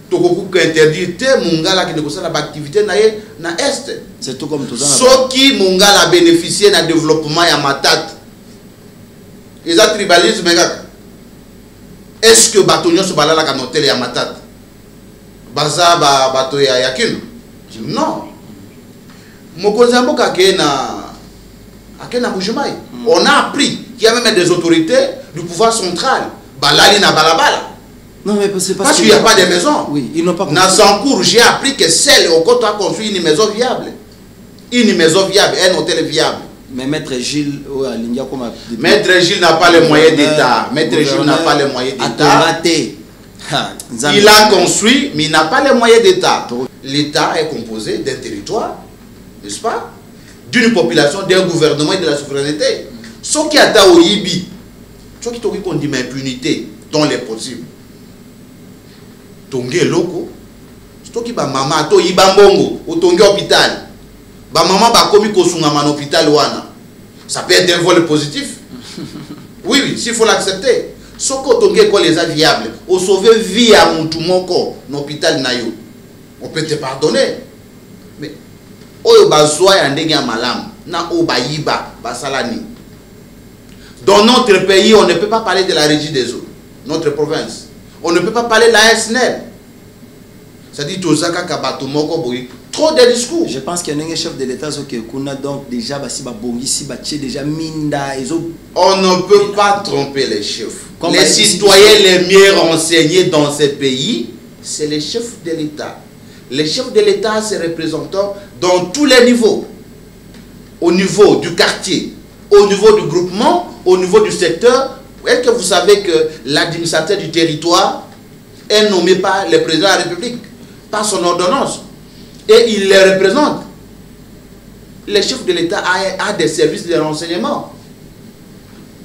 Tokoku interdit Mungala qui ne connaît pas l'activité naie na est.
C'est tout comme tout ça.
Ceux qui Mungala bénéficié d'un développement ya Matat. Ils ont tribalisme. Est-ce que Batonio se balade à l'hôtel ya Matat? Baza bato ya Yakin? Non. Mokozambo Akena Boujemaï. On a appris qu'il y a même des autorités du pouvoir central. Balali na balabala.
Non, mais c'est
parce qu'il n'y a pas de maison.
Oui, ils n'ont pas
construit. Dans Sankour, j'ai appris que celle au côté a construit une maison viable. Une maison viable, un hôtel viable.
Mais Maître Gilles,
Maître Gilles n'a pas les moyens d'État. Maître Gilles n'a pas les moyens d'État. Il a construit, mais il n'a pas les moyens d'État. L'État est composé d'un territoire, n'est-ce pas? D'une population, d'un gouvernement et de la souveraineté. Ce qui a au Ibi, ce qui qu'on dit impunité, dont les possibles. Tongé loko, ce qui va maman, to Ibambongo, ou tongé hôpital. Ba maman ba komi kosunga man hôpital wana. Ça peut être un vol positif. Oui, oui, s'il faut l'accepter. Ce que tongé quoi les a viables, au sauver vie à mon tout mon corps, l'hôpital nayo. On peut te pardonner. Mais oyo bazwa ya ndenge malam na obayiba basalani. Dans notre pays, on ne peut pas parler de la régie des eaux, notre province. On ne peut pas parler de la SNEL. C'est-à-dire Tozaka Kabato Moko Boui. Trop de discours.
Je pense qu'il y a un chef de l'État qui a donc déjà déjà minda.
On ne peut pas tromper les chefs. Les citoyens les mieux renseignés dans ce pays, c'est les chefs de l'État. Les chefs de l'État se représentent dans tous les niveaux. Au niveau du quartier, au niveau du groupement, au niveau du secteur. Est-ce que vous savez que l'administrateur du territoire est nommé par le président de la République, par son ordonnance, et il les représente? Le chef de l'État a des services de renseignement.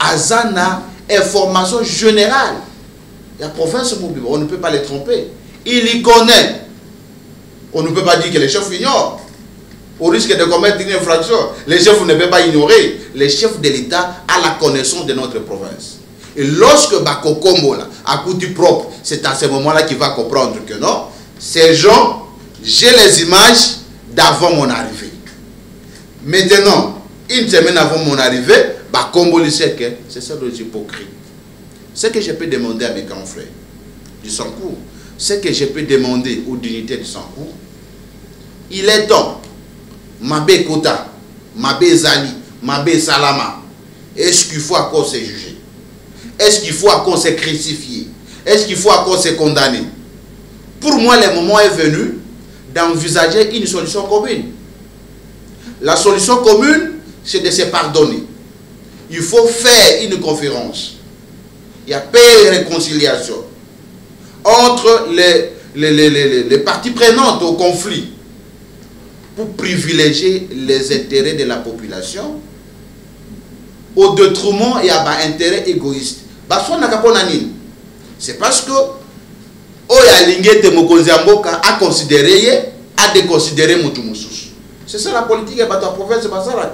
Azana, information générale. La province, on ne peut pas les tromper. Il y connaît. On ne peut pas dire que les chefs ignorent. Au risque de commettre une infraction, les chefs ne peuvent pas ignorer. Les chefs de l'État ont la connaissance de notre province. Et lorsque Bako Kombo, à coup du propre, c'est à ce moment-là qu'il va comprendre que non, ces gens, j'ai les images d'avant mon arrivée. Maintenant, une semaine avant mon arrivée, Bakombo le sait que c'est ça des hypocrites. Ce que je peux demander à mes grands frères du Sankour, ce que je peux demander aux dignitaires du Sankour, il est temps, Mabé Kota, Mabé Zali, Mabé Salama, est-ce qu'il faut encore se juger? Est-ce qu'il faut encore se crucifier? Est-ce qu'il faut encore se condamner? Pour moi, le moment est venu d'envisager une solution commune. La solution commune, c'est de se pardonner. Il faut faire une conférence. Il y a paix et réconciliation entre les parties prenantes au conflit pour privilégier les intérêts de la population au détriment et à l'intérêt égoïste. C'est parce que a considéré, a déconsidéré Moutoumousous. C'est ça la politique de la province de Basarak.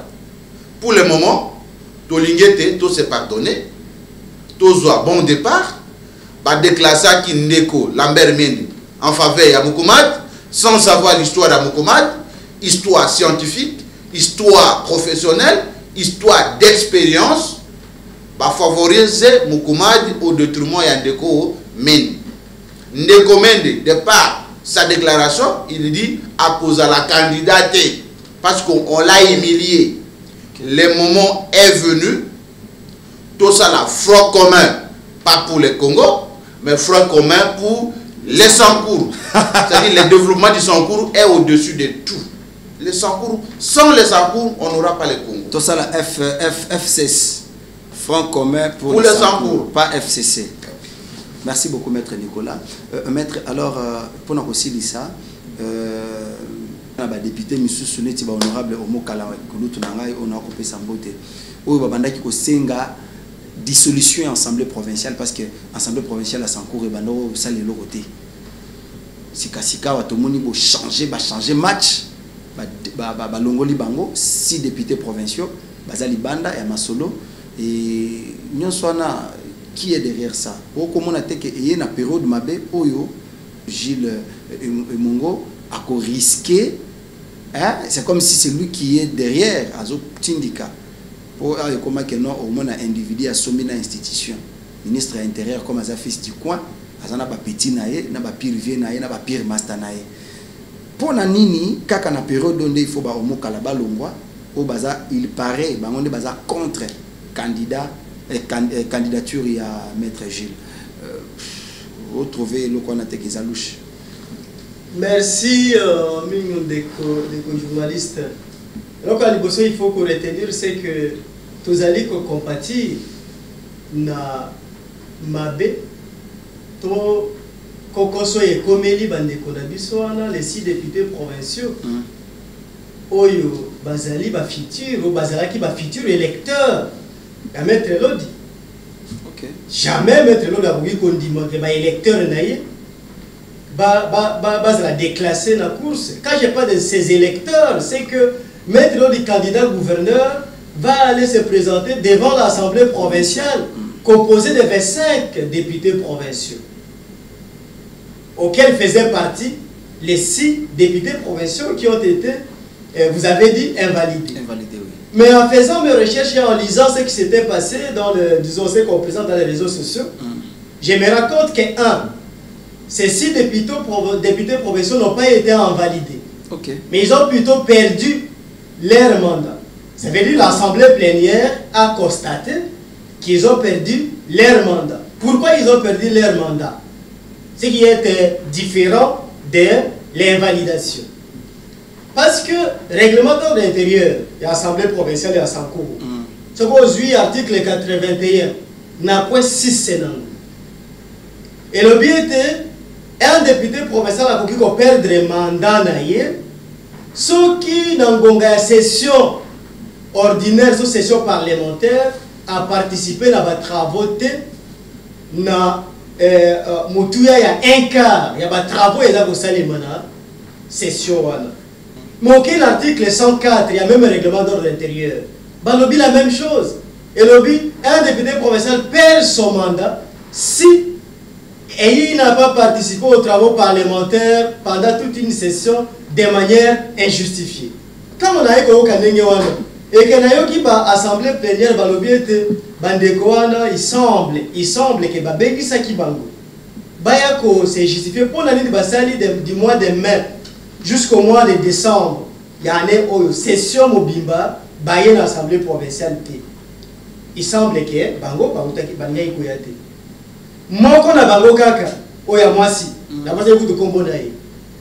Pour le moment, tout l'ingété, tout s'est pardonné, tout soit bon départ, va déclasser Kindeko, Lambert Mendy, en faveur de Moukoumad, sans savoir l'histoire de Moukoumad, histoire scientifique, histoire professionnelle, histoire d'expérience, va favoriser Moukoumad au détriment de Ndeko Mendy. Ndeko Mendy, de par sa déclaration, il dit à cause de la candidate, parce qu'on l'a humilié. Le moment est venu, tout ça là, front commun, pas pour le Congo, mais front commun pour les Sankour. C'est-à-dire le développement du Sankour est au-dessus de tout. Les Sankour, sans les Sankour, on n'aura pas le Congo.
Tout ça là, FCC, front commun pour
les Sankour,
pas FCC. Merci beaucoup, Maître Nicolas. Maître, alors, pour nous aussi, ça, député M. Souneti, honorable Omo Kala, on a coupé sa beauté. Ou Babandaki Kosenga, dissolution assemblée provinciale, parce que l'assemblée provinciale à Sankour et Bando, ça les locoté. Si Kassika, Watomoni, va changer match, Longoli Bango, 6 députés provinciaux, Bazali Banda et Masolo, et Nyonswana. Qui est derrière ça? Comment on a dit qu'il y a une période Mabé, Oyo, Gilles Mungo, a risqué. C'est comme si c'est lui qui est derrière, Azo Tindika. Pour comment que non, au moins un individu a sommé une institution. Ministre intérieur comme un fils du coin, Azana pas petit naé, n'a pas pire vie naé, n'a pas pire master naé. Pour Nanini, quand on a période donné, il faut ba Omo Kalaba Longwa, au baza il paraît, on est baza contre candidat. Candidature à Maître Gilles. retrouver le qu'on a été qui louche.
Merci, millions de journalistes. Donc, il faut qu'on retenir, c'est que tous allez compatir na mabe, to kokoso et komeli bande konabiswana les 6 députés provinciaux. Oyo bazali ba futur, bazala ki ba futur électeur. Ya maître Lodi.
OK. Jamais
maître Lodi a voulu qu'on dise que ba électeur naïe. La déclassé dans la course. Quand je parle de ces électeurs, c'est que maître le candidat gouverneur va aller se présenter devant l'Assemblée provinciale composée de 25 députés provinciaux auxquels faisaient partie les 6 députés provinciaux qui ont été, vous avez dit, invalidés.
Invalidés, oui.
Mais en faisant mes recherches et en lisant ce qui s'était passé dans le, disons, ce qu'on présente dans les réseaux sociaux, je me rends compte que ces 6 députés provinciaux n'ont pas été invalidés.
Okay.
Mais ils ont plutôt perdu leur mandat. Ça veut dire l'Assemblée plénière a constaté qu'ils ont perdu leur mandat. Pourquoi ils ont perdu leur mandat? Ce qui est différent de l'invalidation. Parce que le règlement d'ordre intérieur de l'Assemblée provinciale de Sankourou, c'est qu'aux 8 article 81, n'a pas 6 sénats. Et le but était un député provincial a voulu perdre le mandat, ceux qui dans la session ordinaire, sous session parlementaire, a participé à des travaux na Moutouya, il y a un quart, il y a des travaux et là, vous allez session. Mais l'article 104, il y a même un règlement d'ordre intérieur. Bah, lobby la même chose. Et lobby, un député provincial perd son mandat si il n'a pas participé aux travaux parlementaires pendant toute une session de manière injustifiée. Quand on a eu et que l'Assemblée plénière il semble que Babengisa Kibango Bayako s'est justifié pour l'année du mois de mai jusqu'au mois de décembre. Il y a une session Mobimba Baye l'Assemblée provinciale. Il semble que Bango Bangay Koyate. Moko na bango kaka oya mwasi na base ku de kombo na ye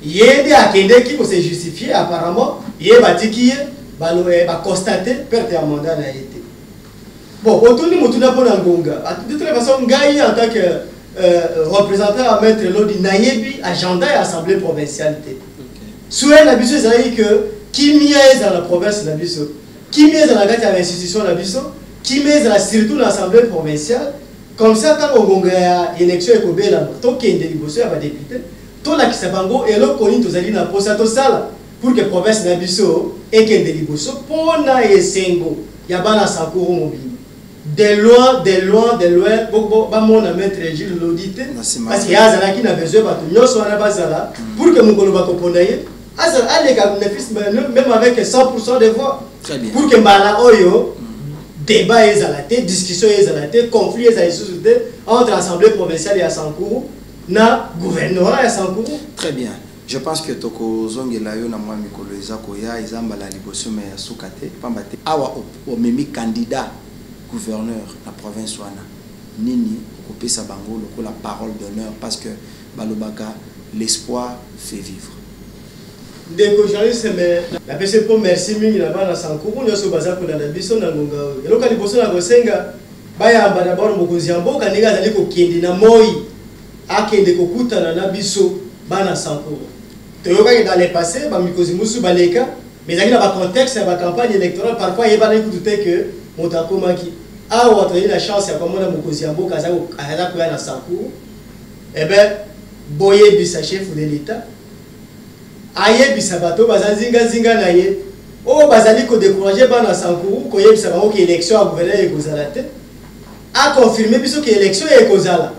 yede akende ki ko se justifier apparemment ye batiki ye balo ba constater perte ya mandat na été bon otuni mutuna pona ngonga de toute façon ngai en tant que représentant à maître Lodi nayebi agenda ya assemblée provinciale té souhait na biso ezali que kimia dans la province na biso kimia dans la gati ya institution na biso kimia dans surtout dans l'assemblée provinciale. Comme ça, quand on a une élection, il y a un député, tout la Kisabango et l'autre connu tous allés dans la salle pour que la province Nabiso et que Deliboso pour na esengo ya bana Sankourou mobile. De loin, bah mon ami Gilles l'audite parce qu'il y a un qui n'a besoin de nous sur la base là pour que mon coloba componaye. Même avec 100% de voix pour que Mbala Oyo débat est à la tête, discussion est à la tête, conflit est à la tête entre l'Assemblée provinciale et Sankourou, na gouvernorat et Sankourou.
Très bien. Je pense que Toko Zongelayo na moi mikolo koya izamba la liboso me sukate pambate awa o memi candidat gouverneur la province wana nini okopesa bango la parole d'honneur parce que balobaka l'espoir fait vivre.
Des journalistes, mais la PC pour merci mingi na bana Sankourou nyoso baza ko na biso na ngonga oyo. Eloka liboso na kosenga baya amba d'abord mokonzi ya mboka ndenge azali ko kende na moi akende ko kutana na biso bana Sankourou. Toyoka dans le passé ba mikozi musu baleka mais dans le contexte de la campagne électorale parfois il va douter que motakomaki a ou a eu la chance ya komona mokonzi ya mboka azali ko na Sankourou. Eh ben boye bisa chef de l'état aye bisabato bazazinga zinga na ye o bazali ko décourager bana Sankourou ko yebisa bango ki élection à gouverneur e kozala te a confirmer biso ki élection e kozala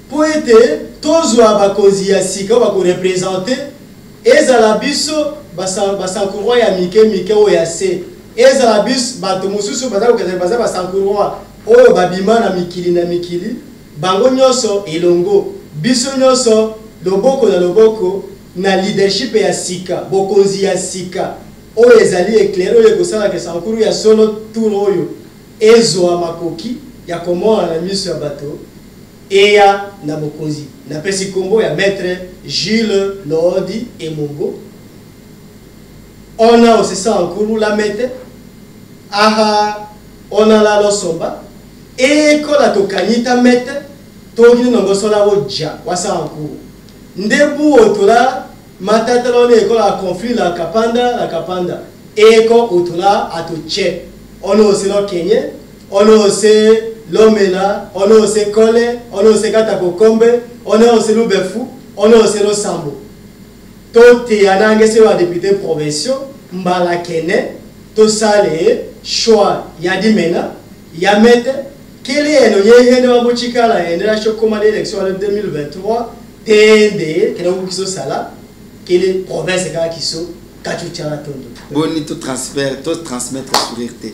po ete tozwa bakozi ya sika ba ko représenter ezala biso basankourou ya mike o ya se ezala biso bato mususu bazali ko bazali basankourou oyo babima na mikili bango nyoso elongo biso nyoso loboko na loboko na leadership ya sika bokonzi ya sika oyo ezali éclairé oyo kosala ke Sankourou ya solo tour oyo ezwa makoki ya komona na miso ya bato et ya na bokonzi na pesi kombo ya maître Jules Lodi et Mongo. On a aussi ça en cours la mette aha on a la losomba et ko la tokanyita mette togi no gosola woja wasa en cours ndebu otola matata lone ko la conflit la kapanda et ko otola atoche on a aussi le Kenya on a aussi l'omela on a aussi kole on a aussi katakokombe on a aussi le befu on a aussi le sambo tout est anangé wa député provinciaux mbala kene to sale choix ya dimena ya mete kele eno yehene wabuchikala endela chokoma l'élection en 2023 tende kele ukiso sala kele province ka kiso kachuchala tondo
boni to transmettre sourire te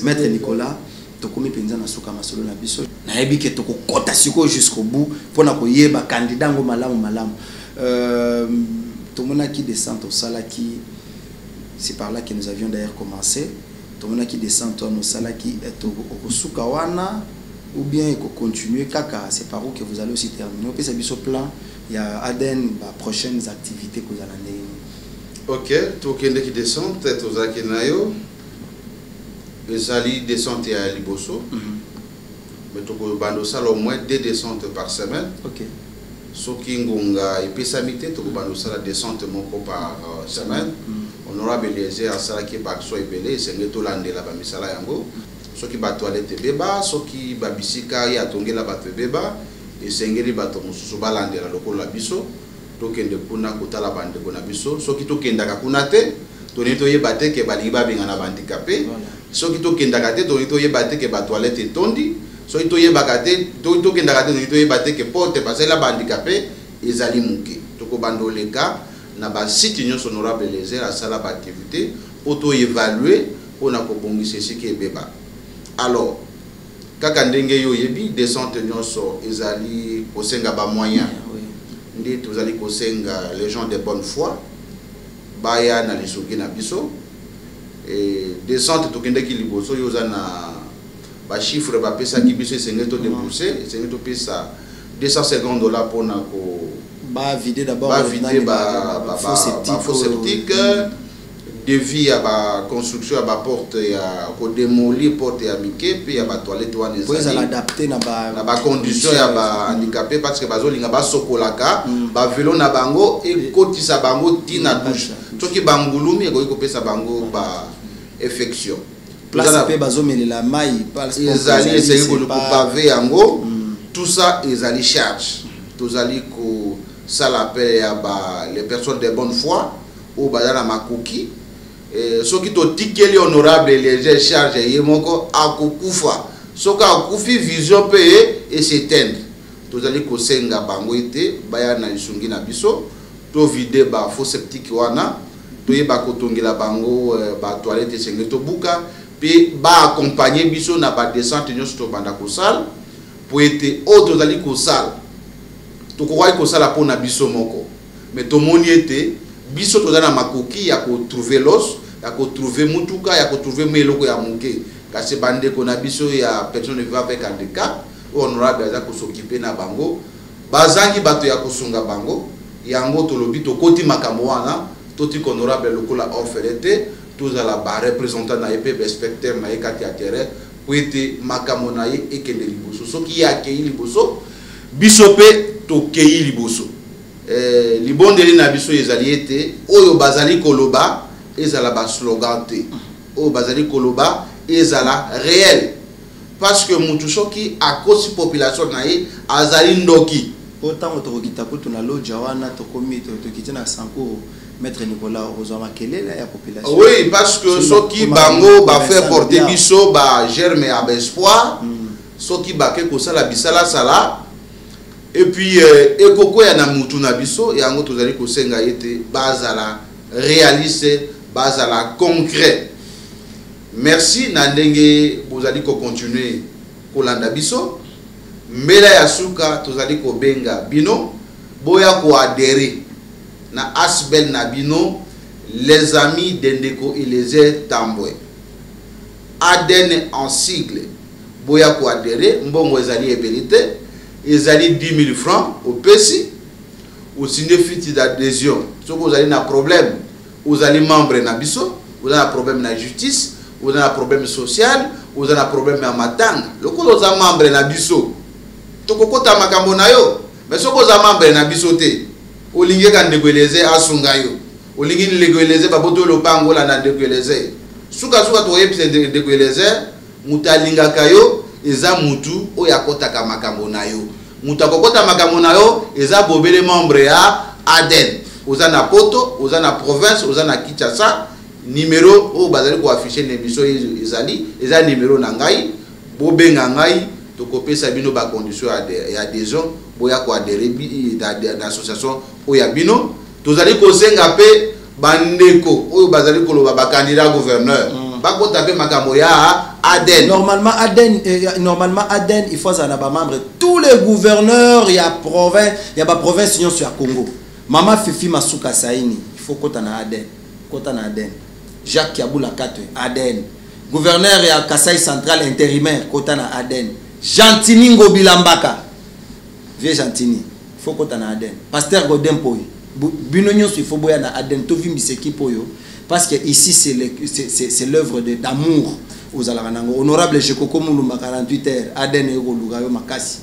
maître Nicolas to komi penza na suka masolo na biso na yebi ke to kokota siko jusqu'au bout pona ko yeba candidat ngo malamu to mona ki descend au sala qui c'est par là que nous avions d'ailleurs commencé. Tout le monde qui descend, nous sala qui est au Sukawana ou bien continuer kaka. C'est par où que vous allez aussi terminer. Puis c'est sur plan. Il y a Aden, prochaines activités que vous allez.
Ok, tout le monde qui descend, peut-être aux Akenayo, les alliés descendent à Liboso. Mais tout le monde au moins 2 descentes par semaine.
Ok.
Ce qui ngonga et puis samité tout le monde la descente par semaine. Honorable Eliezer asala ki ba so ebele senge to landela ba misala yango soki ba toilette beba soki ba bisika ya tongela ba beba et sengeli ba to mususu ba landela lokola biso to kende kuna kotala bande bona biso soki to kenda ka kuna te to ni to yebate ke ba liba binga na handicapé soki to kenda ka te to ni to yebate ke ba toilette tondi soki to yebaka te to kenda ka te to yebate ke porte parce la ba handicapé ezali muke to ko bandoleka na ba site union honorable Eliezer à sala ba activité auto évaluer pour na ko bongisa ce qui est beba. Alors kaka ndenge yo yebi descente nyonso ezali kosenga ba moyen ndi tozali kosenga les gens de bonne foi baya na lisoki na biso et descente tokende ki liboso yo za na ba chiffre ba pesa ki biso sengé to débourser sengé to pesa $250 pour na ko
ba vider d'abord
faux septique devis à ba construction à ba porte ya ko démolir porte ya mike puis ya ba toilette wana
ezali adapter na
ba condition ya ba handicapé parce que bazolinga ba sokolaka ba vélo na bango et kotisa bango tina douche toki bangulumi ko pesa bango ba infection
place pe bazomelela mai parce que
ezali essayer ko pavé yango tout ça ezali charge tozali ko ça l'appelle les personnes de bonne foi ou badala makuki ce qui to tikeli honorable les charges yemoko akukufa soka akufi vision pe et s'éteindre tozali ko senga bango ite baya na isungi na biso to vider ba faux septique wana to yeba ko tongela bango ba toilette senge to buka puis ba accompagner biso na ba descente nyonso to banda ko sal pour être autre tozali ko sal to ko wai ko sala pona biso moko mais to moni ete biso to na makoki ya ko trouver los ya ko trouver mutuka ya ko trouver meloko ya muke kasi bande ko na biso ya personne vivant avec handicap honorable za ko s'occuper na bango bazangi bato ya kosunga bango yango to lobi to koti makambo wana to ti honorable lokola orphelete to za la ba représentant na EP inspecteur na ekati ya terrain pour ete makambo na ye ekende liboso soki ya ke liboso biso pe to kei liboso libondeli na biso ezali ete oyo bazali koloba ezala ba slogan te oyo bazali koloba ezala réel parce que mutu soki akosi population na ye azali ndoki
autant otokita kutu na loja wana tokomi tokiti na sanko maître Nicolas ozwa makelele ya population
oui parce que soki bango ba faire porter biso ba germe à espoir soki ba ke kosala bisala sala et puis ekoko ya na mutu na biso yango tozali kosenga ete bazala réaliste bazala concret merci na ndenge bozali ko continuer kolanda biso mbela ya suka tozali ko benga bino boya ko adhérer na asbel na bino les amis d'Endeko Eliezer Tambwe Aden en sigle boya ko adhérer mbongo ezali ebelite ezali 10 000 francs au PESI ou signer fiche d'adhésion. Si vous avez un problème, vous allez membre na biso, vous avez un problème na justice, vous avez un problème social, vous avez un problème na matanga. Le coup vous avez membre na biso, to kokota makambo na yo, mais si vous avez membre na biso te, o lingi ka ndegweleze asunga yo. O lingi ndegweleze baboto lopango la na ndegweleze. Suka to yepse ndegweleze, mutalinga kayo eza mutu o yakota makambo na yo. Mutakokota makambo na yo eza bobele membre ya ADEN. Oza na poto, oza na province, oza na Kinshasa, numéro o bazali ko afficher l'émission ezali, eza numéro na ngai, bobenga ngai to kopesa bino ba condition ya adhésion, boya ko adhérer d'association o ya bino, tozali ko senga pe bandeko o bazali ko loba ba candidat gouverneur. Bako taper makambo ya ADEN.
Normalement ADEN, il faut ça ba membre tous les gouverneurs, il y a province union sur Congo. Mama Fifi Masuka Saini, il faut kota na ADEN. Kota na ADEN. Jacques Kiabula Katwe, ADEN. Gouverneur ya Kasai Central intérimaire, kota na ADEN. Gentini Ngobilambaka. Vieux Gentini, il faut kota na ADEN. Pasteur Godin Poy. Binonyo il faut boya na ADEN. Tovi Miseki Poyo. Parce que ici c'est l'œuvre d'amour aux Alaranango. Honorable Jekoko Moulumba 48 heures, ADEN Ego Lugayo Makasi.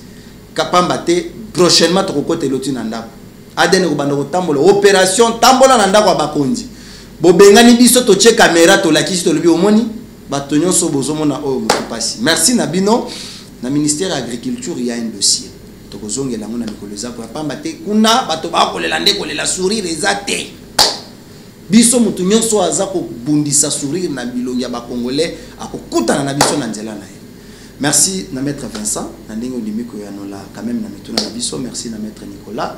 Kapambate, prochainement Trokote Lotinanda. ADEN Ego Tambola. Opération Tambola Nanda kwa Bakondi. Bobengani biso to che caméra to lakisi to lobi omoni. Batonyo so bozomona oyo mukupasi. Merci Nabino. Na ministère de l'Agriculture, il y a un dossier. Tokozonge la mona mikoleza pour pambate kuna bato ba kolela nde kolela sourire ezate. Biso mutu nyonso aza ko bundisa sourire na bilongi ya ba congolais akokutana na biso na nzela na ye. Merci na maître Vincent na ndenge odimiko ya nola quand même na mituna na biso. Merci na maître Nicolas.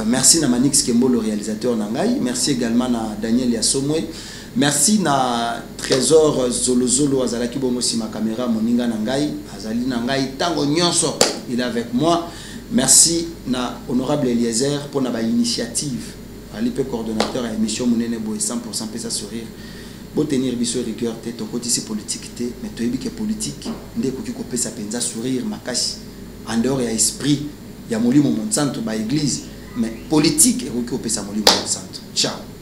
Merci na Manix Kembo le réalisateur nangai. Merci également na Daniel Yasomwe. Merci na Trésor Zolozolo azalaki bomosi ma caméra moninga nangai azali nangai tango nyonso il est avec moi. Merci na honorable Eliezer pour na ba initiative alipe coordonnateur à émission Munene Boy 100% pesa sourire. Bo tenir biso rigueur te to kotisi politique te mais to yebi ke politique nde ko ki ko pesa penza sourire makashi en dehors ya esprit ya molimo monsanto ba église mais politique et ko pesa molimo monsanto. Ciao.